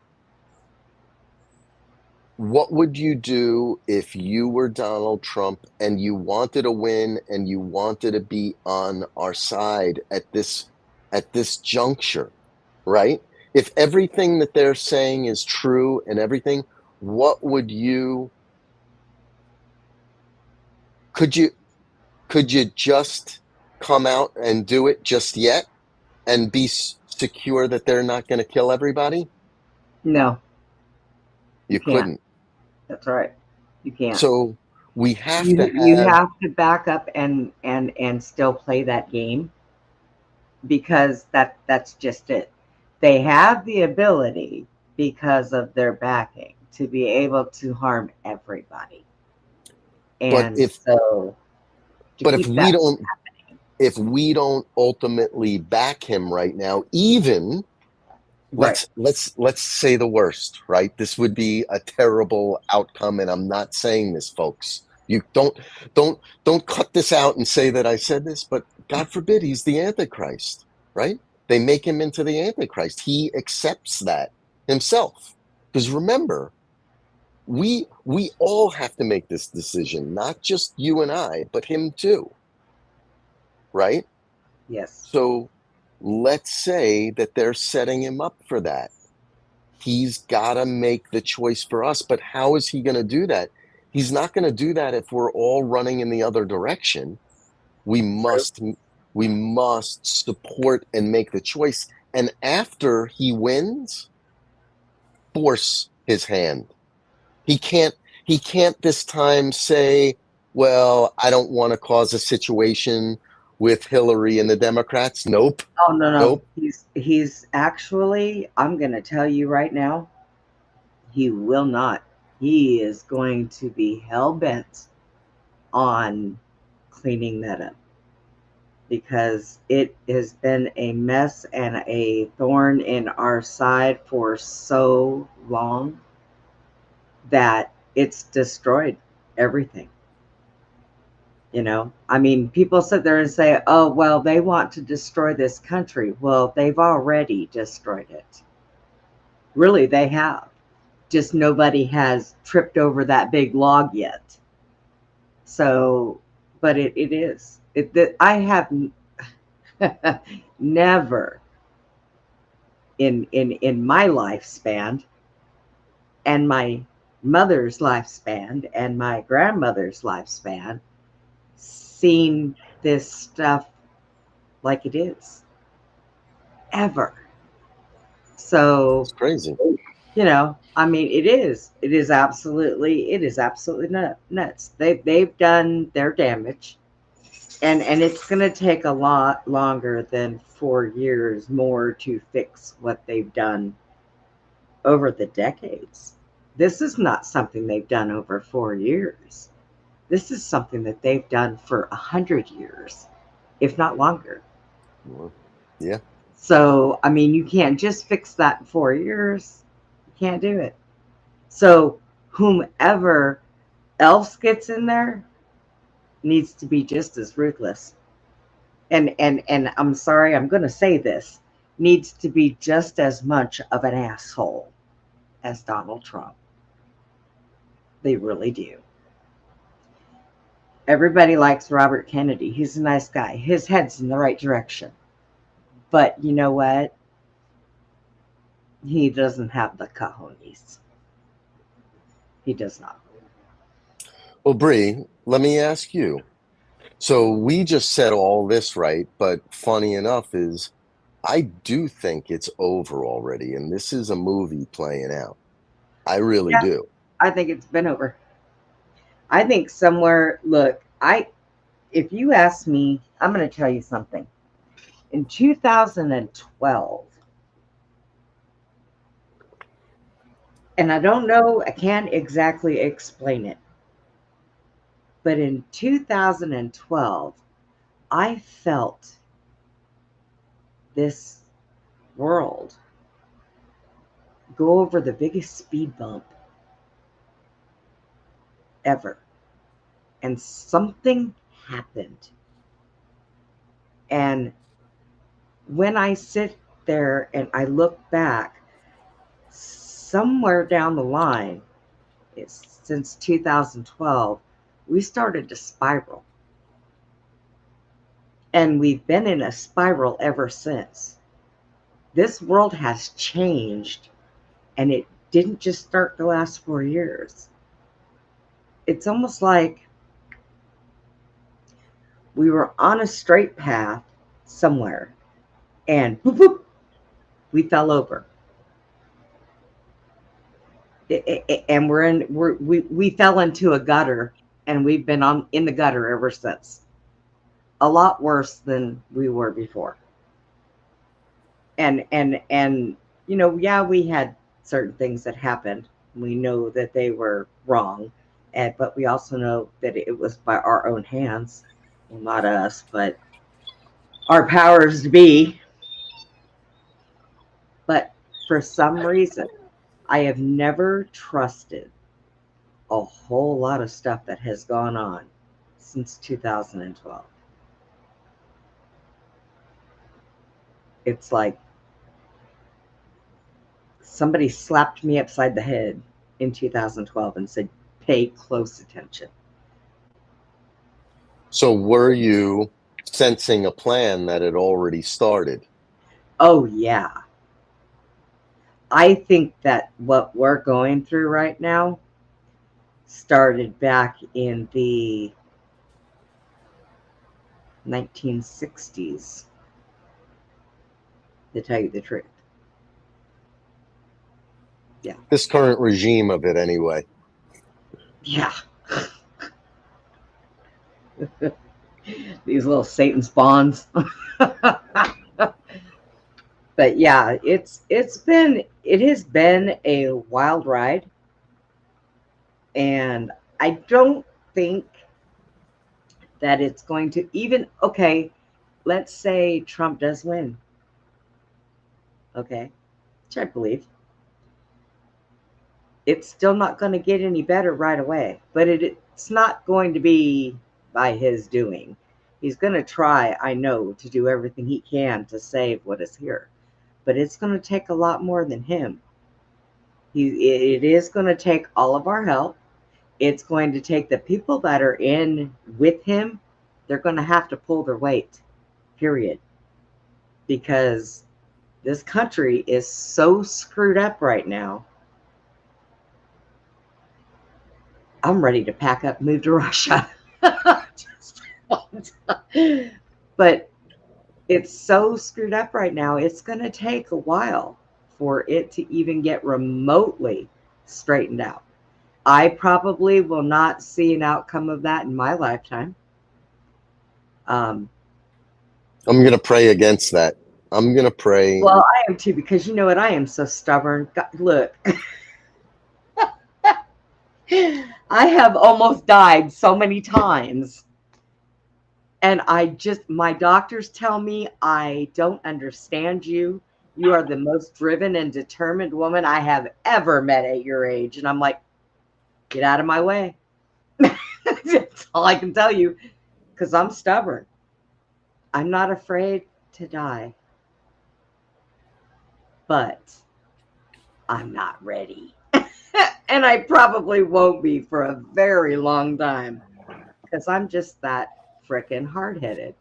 What would you do if you were Donald Trump and you wanted to win and you wanted to be on our side at this juncture, right? If everything that they're saying is true and everything, what would you could you just come out and do it just yet and be secure that they're not going to kill everybody? No, you You can't. couldn't. That's right. You can't. So we have to You have have to back up and still play that game, because that's just it. They have the ability, because of their backing, to be able to harm everybody. but And if so to but if keep that, we don't ultimately back him right now, even right. let's say the worst, right? This would be a terrible outcome, and I'm not saying this, folks. You don't cut this out and say that I said this, but God forbid he's the Antichrist, right? They make him into the Antichrist. He accepts that himself. Because remember, we all have to make this decision, not just you and I, but him too, right? Yes. So let's say that they're setting him up for that. He's got to make the choice for us. But how is he going to do that? He's not going to do that if we're all running in the other direction. We True. must support and make the choice. And after he wins, force his hand. He can't this time say, well, I don't want to cause a situation with Hillary and the Democrats. Nope. Oh, no, no. Nope. He's actually, I'm going to tell you right now, he will not. He is going to be hell bent on cleaning that up, because it has been a mess and a thorn in our side for so long that it's destroyed everything. I mean, people sit there and say, oh, well, they want to destroy this country. Well, they've already destroyed it. Really, they have. Just nobody has tripped over that big log yet. So, but it is. I have never in my lifespan, and my mother's lifespan, and my grandmother's lifespan, seen this stuff like it is, ever. So, It's crazy. I mean, it is absolutely nuts. They've done their damage, and it's going to take a lot longer than 4 years more to fix what they've done over the decades. This is not something they've done over 4 years. This is something that they've done for 100 years, if not longer. Yeah. So, I mean, you can't just fix that in 4 years. You can't do it. So, whomever else gets in there needs to be just as ruthless. And I'm sorry, I'm going to say this, needs to be just as much of an asshole as Donald Trump. They really do. Everybody likes Robert Kennedy. He's a nice guy. His head's in the right direction. But you know what? He doesn't have the cojones. He does not. Well, Bree, let me ask you. So we just said all this, right? But funny enough is I do think it's over already, and this is a movie playing out. I really Yeah, do. I think it's been over. I think somewhere, look, if you ask me, I'm going to tell you something. In 2012, and I don't know, I can't exactly explain it, but in 2012, I felt this world go over the biggest speed bump ever. And something happened. And when I sit there and I look back, somewhere down the line, since 2012, we started to spiral. And we've been in a spiral ever since. This world has changed, and it didn't just start the last 4 years. It's almost like we were on a straight path somewhere, and boop, boop, we fell over. And we fell into a gutter, and we've been in the gutter ever since. A lot worse than we were before. And you know, yeah, we had certain things that happened. We know that they were wrong, but we also know that it was by our own hands. Well, not us, but our powers to be. But for some reason, I have never trusted a whole lot of stuff that has gone on since 2012. It's like somebody slapped me upside the head in 2012 and said, pay close attention. So were you sensing a plan that had already started? Oh, yeah. I think that what we're going through right now started back in the 1960s, to tell you the truth. Yeah. This current regime of it, anyway. Yeah. These little Satan spawns. But yeah, it has been a wild ride. And I don't think that it's going to even, okay, let's say Trump does win. Okay, which I believe. It's still not going to get any better right away, but it's not going to be by his doing. He's going to try, I know, to do everything he can to save what is here, but it's going to take a lot more than him. It is going to take all of our help. It's going to take the people that are in with him. They're going to have to pull their weight, period, because this country is so screwed up right now. I'm ready to pack up and move to Russia. But it's so screwed up right now. It's going to take a while for it to even get remotely straightened out. I probably will not see an outcome of that in my lifetime. I'm going to pray against that. I'm going to pray. Well, I am too, because you know what? I am so stubborn. God, look. I have almost died so many times. And my doctors tell me, I don't understand you. You are the most driven and determined woman I have ever met at your age. And I'm like, get out of my way. That's all I can tell you, because I'm stubborn. I'm not afraid to die. But I'm not ready. And I probably won't be for a very long time, because I'm just that frickin' hard-headed.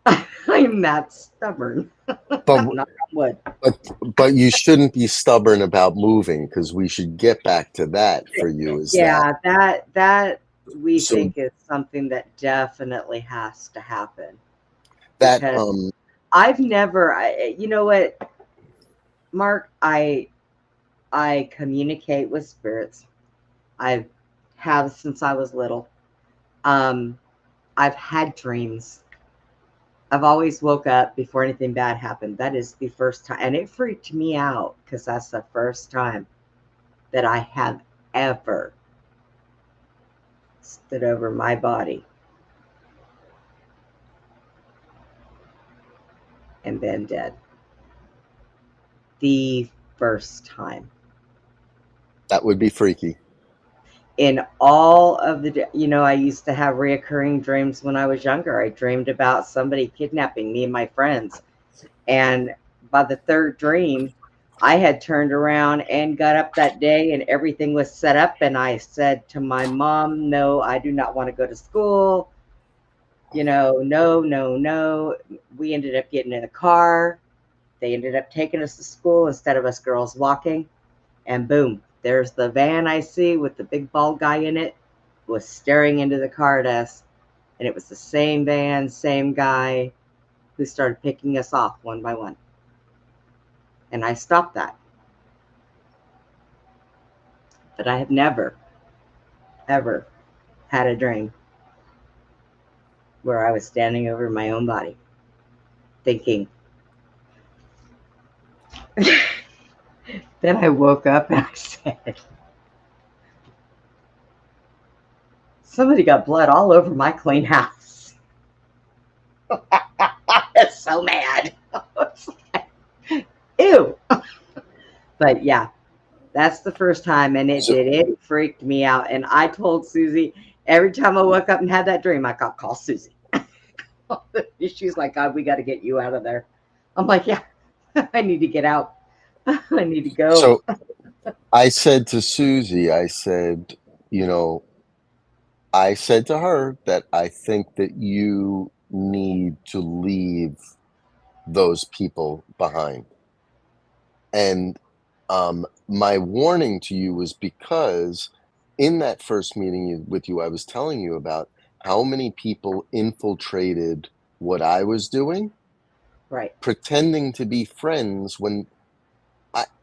I'm that stubborn. But you shouldn't be stubborn about moving, because we should get back to that for you. That we think is something that definitely has to happen. That I've never, you know what, Mark, I communicate with spirits. I have since I was little. I've had dreams. I've always woke up before anything bad happened. That is the first time. And it freaked me out, because that's the first time that I have ever stood over my body and been dead. The first time. That would be freaky. In all of the, I used to have reoccurring dreams when I was younger. I dreamed about somebody kidnapping me and my friends. And by the third dream, I had turned around and got up that day and everything was set up. And I said to my mom, no, I do not want to go to school. No, no, no. We ended up getting in a car. They ended up taking us to school instead of us girls walking. And boom, there's the van I see with the big bald guy in it was staring into the car at us. And it was the same van, same guy who started picking us off one by one. And I stopped that. But I have never, ever had a dream where I was standing over my own body thinking. Then I woke up and I said, somebody got blood all over my clean house. I was so mad. I was like, ew. But yeah, that's the first time, and it freaked me out. And I told Susie every time I woke up and had that dream, I got call Susie. She's like, God, we got to get you out of there. I'm like, yeah, I need to get out. I need to go. So I said to Susie, I said, I said to her that I think that you need to leave those people behind. And my warning to you was because in that first meeting with you, I was telling you about how many people infiltrated what I was doing, Right. pretending to be friends when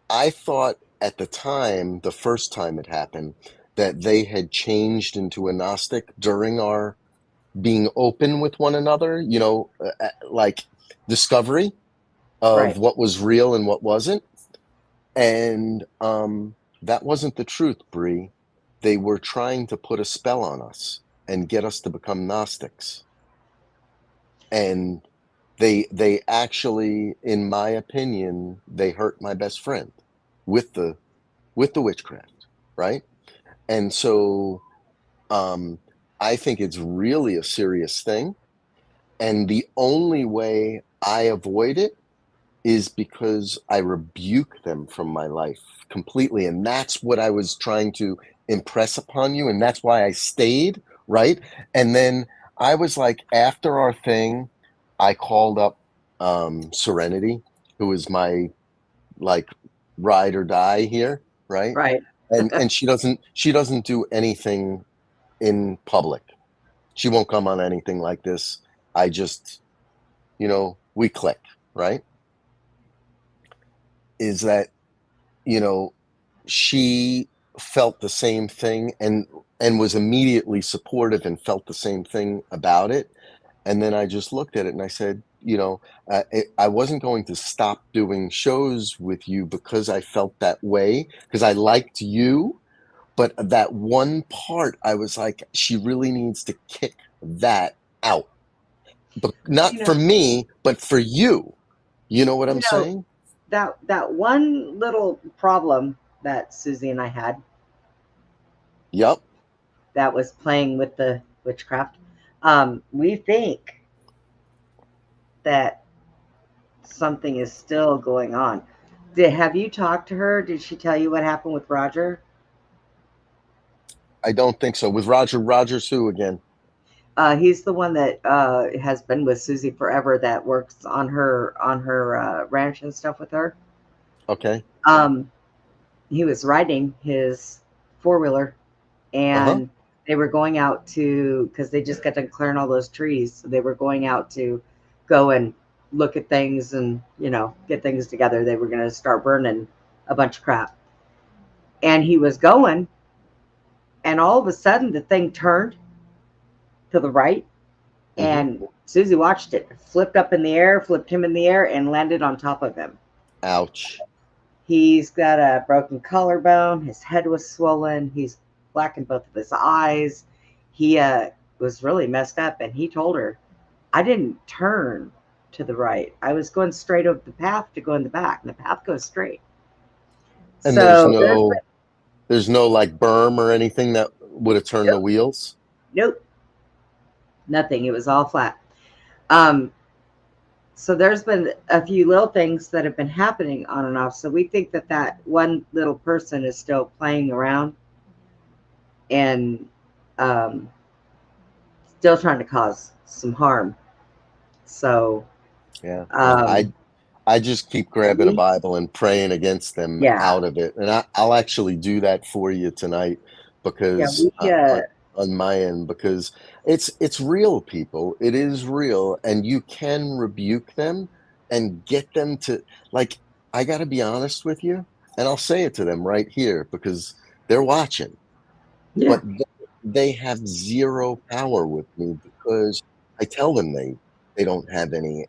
I thought at the time, the first time it happened, that they had changed into a Gnostic during our being open with one another, like discovery of Right. what was real and what wasn't. And that wasn't the truth, Bree. They were trying to put a spell on us and get us to become Gnostics. And they actually, in my opinion, they hurt my best friend with the witchcraft, right? And so I think it's really a serious thing. And the only way I avoid it is because I rebuke them from my life completely. And that's what I was trying to impress upon you. And that's why I stayed, right? And then I was like, after our thing, I called up Serenity, who is my like ride or die here, right? Right. And she doesn't do anything in public. She won't come on anything like this. I just, we click, right? Is that, she felt the same thing and was immediately supportive and felt the same thing about it. And then I just looked at it and I said, I wasn't going to stop doing shows with you because I felt that way, because I liked you. But that one part, I was like, she really needs to kick that out. But not for me, but for you. You know what I'm saying? That one little problem that Susie and I had. Yep. That was playing with the witchcraft. We think that something is still going on. Have you talked to her? Did she tell you what happened with Roger? I don't think so. With Roger. Roger's who again? He's the one that has been with Susie forever, that works on her ranch and stuff with her. Okay. He was riding his 4-wheeler, and they were going out to, because they just got done clearing all those trees, so they were going out to go and look at things and get things together. They were going to start burning a bunch of crap, and he was going, and all of a sudden the thing turned to the right, and Susie watched it, flipped him in the air, and landed on top of him. Ouch. He's got a broken collarbone. His head was swollen. He's black in both of his eyes. He was really messed up, and he told her, I didn't turn to the right. I was going straight over the path to go in the back, and the path goes straight. And so there's no like berm or anything that would have turned the wheels? Nope. Nothing. It was all flat. So there's been a few little things that have been happening on and off. So we think that that one little person is still playing around and still trying to cause some harm. So Yeah. I just keep grabbing a Bible and praying against them out of it. And I'll actually do that for you tonight because on my end, because it's real, people. It is real. And you can rebuke them and get them to, like, I got to be honest with you. And I'll say it to them right here because they're watching. But they have zero power with me because I tell them they don't have any.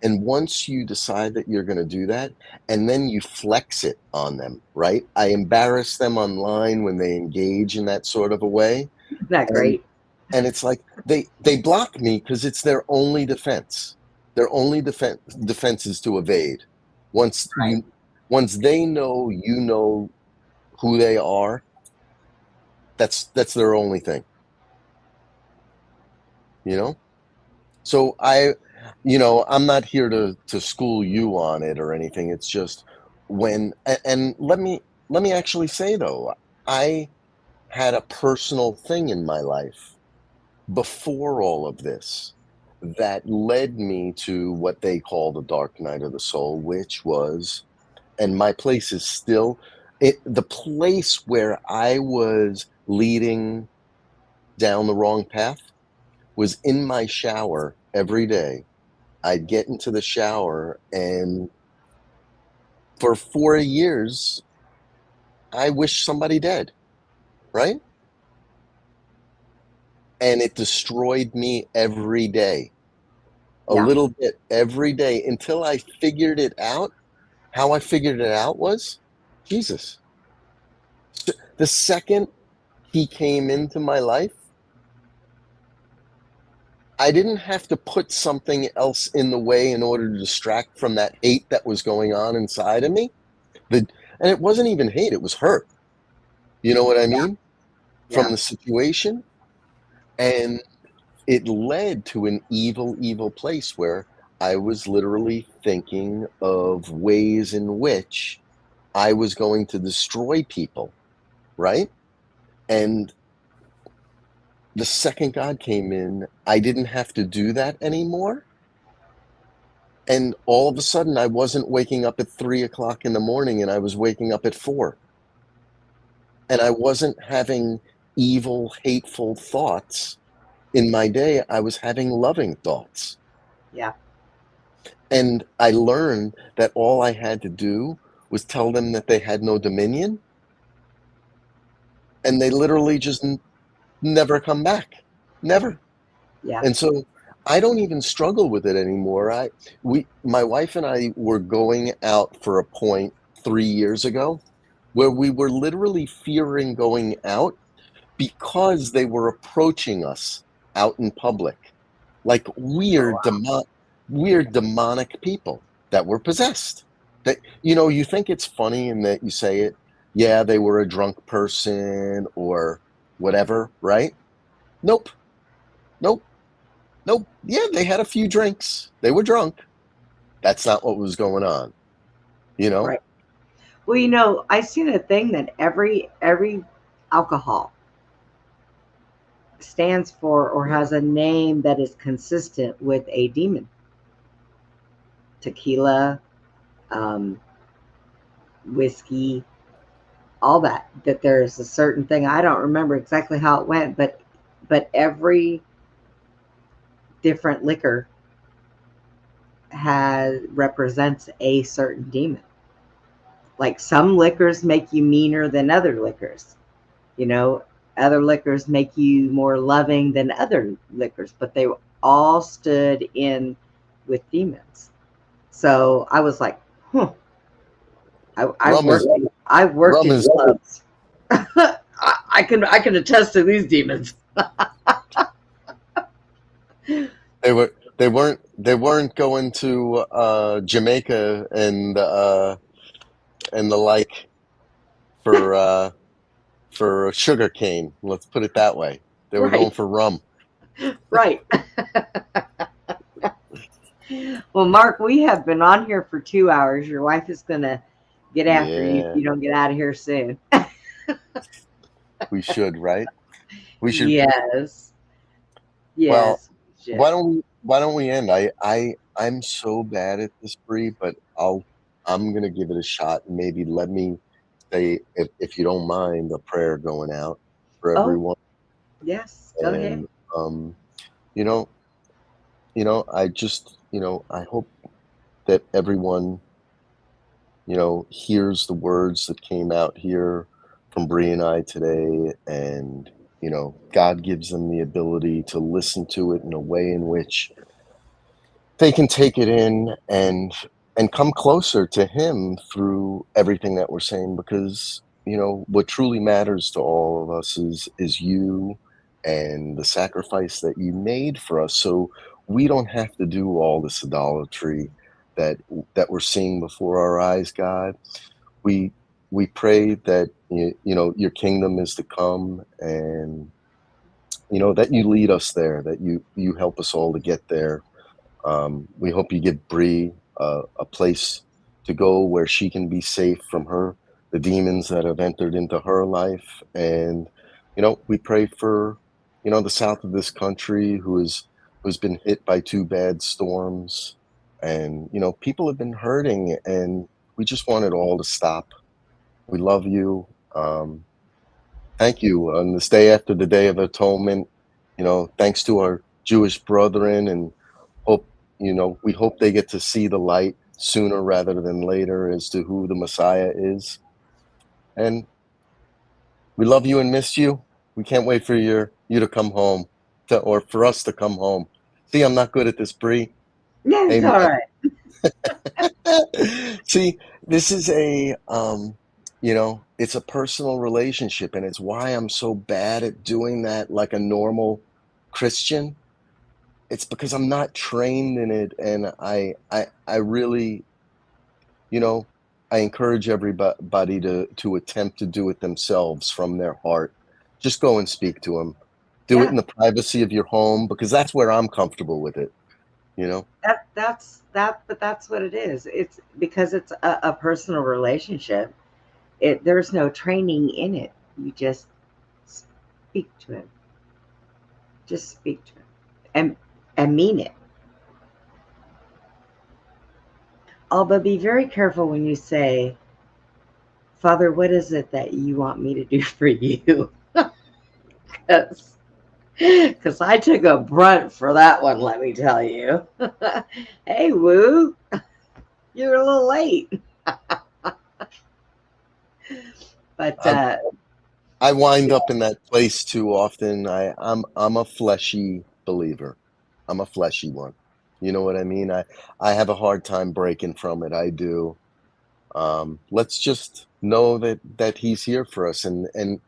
And once you decide that you're going to do that, and then you flex it on them, right? I embarrass them online when they engage in that sort of a way. Isn't that great? And it's like they block me because it's their only defense. Their only defense is to evade. Once they know you know who they are, that's their only thing. You know? So I'm not here to school you on it or anything. It's just and let me actually say though, I had a personal thing in my life before all of this that led me to what they call the dark night of the soul, which was, and my place is still the place where I was leading down the wrong path was in my shower every day. I'd get into the shower, and for 4 years, I wished somebody dead, right? And it destroyed me every day, a little bit every day until I figured it out. How I figured it out was Jesus. The second he came into my life, I didn't have to put something else in the way in order to distract from that hate that was going on inside of me. And it wasn't even hate, it was hurt. You know what I mean? From the situation. And it led to an evil, evil place where I was literally thinking of ways in which I was going to destroy people, right? And the second God came in, I didn't have to do that anymore. And all of a sudden, I wasn't waking up at 3 o'clock in the morning, and I was waking up at 4. And I wasn't having evil, hateful thoughts in my day. I was having loving thoughts. Yeah. And I learned that all I had to do was tell them that they had no dominion. And they literally just never come back. Never. Yeah. And so I don't even struggle with it anymore. My wife and I were going out for a point 3 years ago where we were literally fearing going out because they were approaching us out in public like weird demonic people that were possessed. That, you think it's funny in that you say it, yeah, they were a drunk person or whatever, right? Nope. Yeah, they had a few drinks. They were drunk. That's not what was going on. Right. Well, I seen a thing that every alcohol stands for or has a name that is consistent with a demon. Tequila, whiskey, all that there's a certain thing. I don't remember exactly how it went, but every different liquor represents a certain demon. Like some liquors make you meaner than other liquors. Other liquors make you more loving than other liquors, but they all stood in with demons. So I was like, I've worked in clubs. I can attest to these demons. They weren't going to Jamaica and the like for sugar cane. Let's put it that way. They were going for rum. Right. Well, Mark, we have been on here for 2 hours. Your wife is going to get after you if Yeah, you don't get out of here soon. we should, right? We should. Yes. Well, Yes. why don't we end? I'm so bad at this, Bree, but I'm gonna give it a shot. Maybe let me say, if you don't mind, a prayer going out for Oh, everyone. yes. Go ahead. And you know, I just, I hope that everyone, hears the words that came out here from Bree and I today, and God gives them the ability to listen to it in a way in which they can take it in and come closer to him through everything that we're saying, because what truly matters to all of us is you and the sacrifice that you made for us, so we don't have to do all this idolatry that we're seeing before our eyes, God. We we pray that your kingdom is to come, and that you lead us there, that you help us all to get there. We hope you give Bree a place to go where she can be safe from the demons that have entered into her life. And, we pray for, the south of this country who's been hit by two bad storms. And, people have been hurting, and we just want it all to stop. We love you. Um, Thank you. On this day after the Day of Atonement, thanks to our Jewish brethren, and hope, we hope they get to see the light sooner rather than later as to who the Messiah is. And we love you and miss you. We can't wait for you to come home, or for us to come home. See, I'm not good at this, Bree. No, it's Amen. all right. See, this is it's a personal relationship, and it's why I'm so bad at doing that like a normal Christian. It's because I'm not trained in it, and I really, you know, I encourage everybody to attempt to do it themselves from their heart. Just go and speak to them. Do it Yeah. in the privacy of your home, because that's where I'm comfortable with it, you know? But that's what it is. It's because it's a personal relationship. There's no training in it. You just speak to him. Just speak to him, and mean it. But be very careful when you say, "Father, what is it that you want me to do for you?" Because I took a brunt for that one. Let me tell you. Hey, Woo, you're a little late, but I, I wind up in that place too often. I'm a fleshy believer. I'm a fleshy one. You know what I mean? I have a hard time breaking from it. I do. Let's just know that he's here for us, and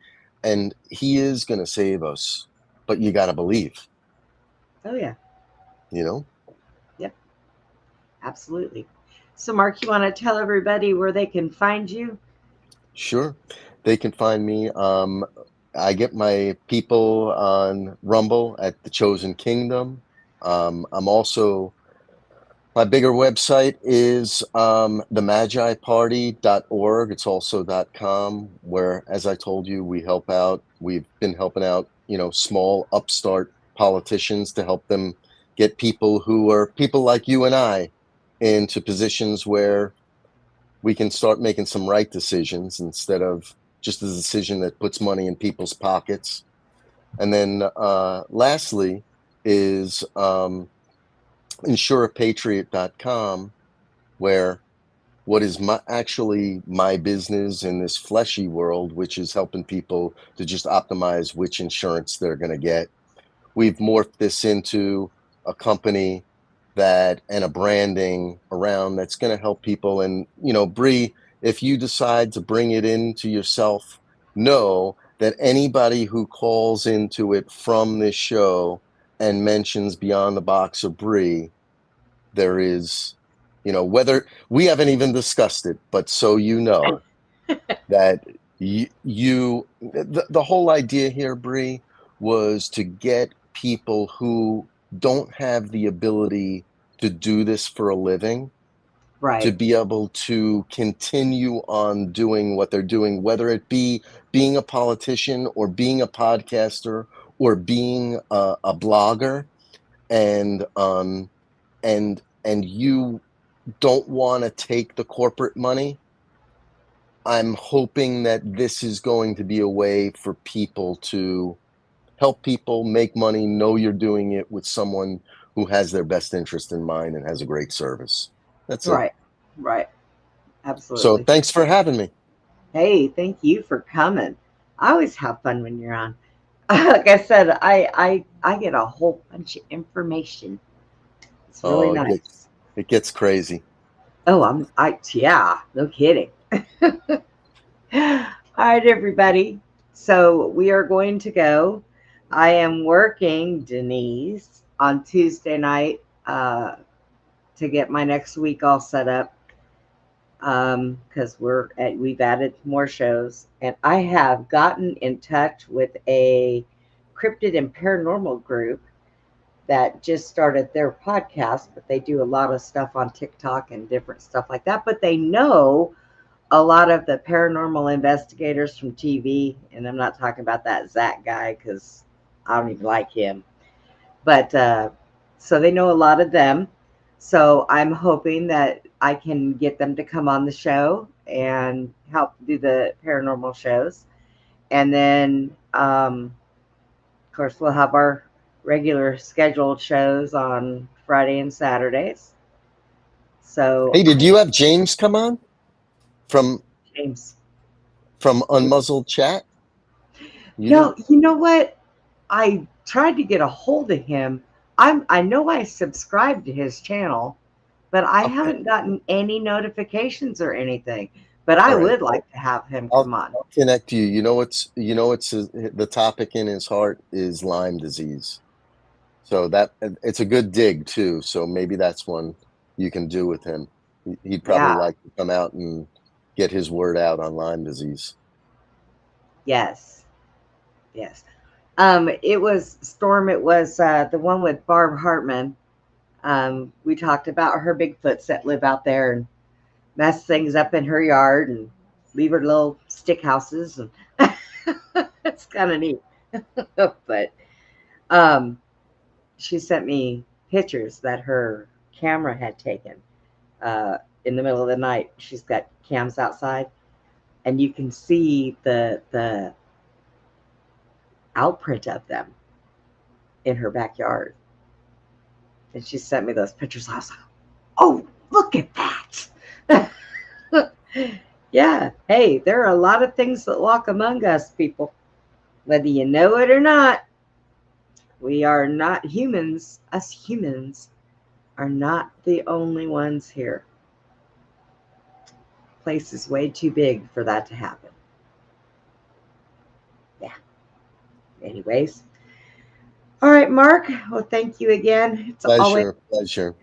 he is going to save us. But you got to believe. oh yeah, You know. yep, absolutely. So, Mark, you want to tell everybody where they can find you? Sure. They can find me. I get my people on Rumble at the Chosen Kingdom. I'm also, my bigger website is themagiparty.org. It's also .com, where, as I told you, we help out. We've been helping out, small upstart politicians to help them get people who are people like you and I into positions where we can start making some right decisions instead of just a decision that puts money in people's pockets. And then lastly is insureapatriot.com, where what is actually my business in this fleshy world, which is helping people to just optimize which insurance they're going to get. We've morphed this into a company and a branding around that's going to help people. And, Bree, if you decide to bring it into yourself, know that anybody who calls into it from this show and mentions Beyond the Box or Bree, there is, whether we haven't even discussed it, but so that the whole idea here, Bree, was to get people who don't have the ability to do this for a living, Right. to be able to continue on doing what they're doing, whether it be being a politician or being a podcaster or being a blogger, and you don't want to take the corporate money. I'm hoping that this is going to be a way for people to help people make money, know you're doing it with someone who has their best interest in mind and has a great service. That's it. Right. Right. So Absolutely. thanks for having me. Hey, thank you for coming. I always have fun when you're on. Like I said, I get a whole bunch of information. It's really Oh, nice. it gets crazy. Oh, yeah, no kidding. All right, everybody. So we are going to go. I am working, Denise, on Tuesday night to get my next week all set up, because we've added more shows, and I have gotten in touch with a cryptid and paranormal group that just started their podcast, but they do a lot of stuff on TikTok and different stuff like that. But they know a lot of the paranormal investigators from TV, and I'm not talking about that Zach guy because I don't even like him. But so they know a lot of them. So I'm hoping that I can get them to come on the show and help do the paranormal shows. And then, of course, we'll have our regular scheduled shows on Friday and Saturdays. So, Hey, did you have James come on from James, Unmuzzled Chat? no, you know what? I tried to get a hold of him. I know I subscribed to his channel, but I haven't gotten any notifications or anything. But I would like to have him come on. I'll connect you. The topic in his heart is Lyme disease. So that it's a good dig too. So maybe that's one you can do with him. He'd probably like to come out and get his word out on Lyme disease. Yes. It was Storm. It was the one with Barb Hartman. We talked about her Bigfoots that live out there and mess things up in her yard and leave her little stick houses, and it's kind of neat. But she sent me pictures that her camera had taken in the middle of the night. She's got cams outside, and you can see the outprint of them in her backyard. And she sent me those pictures. I was like, oh, look at that. Yeah. Hey, there are a lot of things that walk among us, people. Whether you know it or not, we are not humans. Us humans are not the only ones here. Place is way too big for that to happen. Yeah. Anyways. All right, Mark. Well, thank you again. It's Pleasure.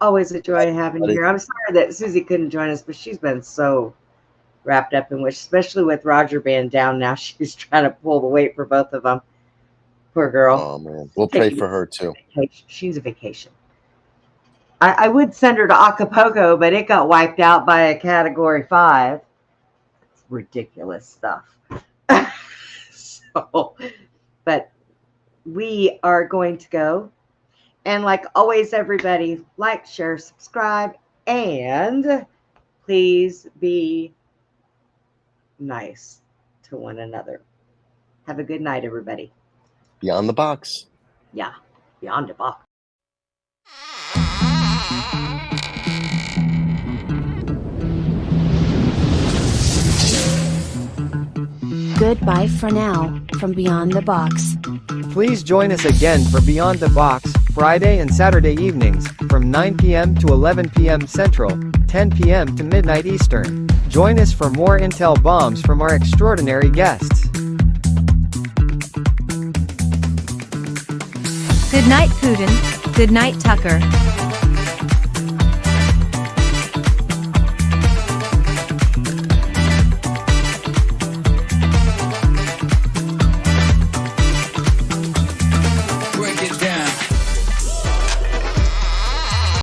Always a joy having you here. I'm sorry that Susie couldn't join us, but she's been so wrapped up in which, especially with Roger being down now, she's trying to pull the weight for both of them. Poor girl. Oh man, we'll pray for her too. She's a vacation. I would send her to Acapulco, but it got wiped out by a Category 5. It's ridiculous stuff. But we are going to go. And like always, everybody, like, share, subscribe, and please be nice to one another. Have a good night, everybody. Beyond the box. Yeah, beyond the box. Goodbye for now, from Beyond the Box. Please join us again for Beyond the Box, Friday and Saturday evenings, from 9 p.m. to 11 p.m. Central, 10 p.m. to midnight Eastern. Join us for more intel bombs from our extraordinary guests. Good night, Putin. Good night, Tucker.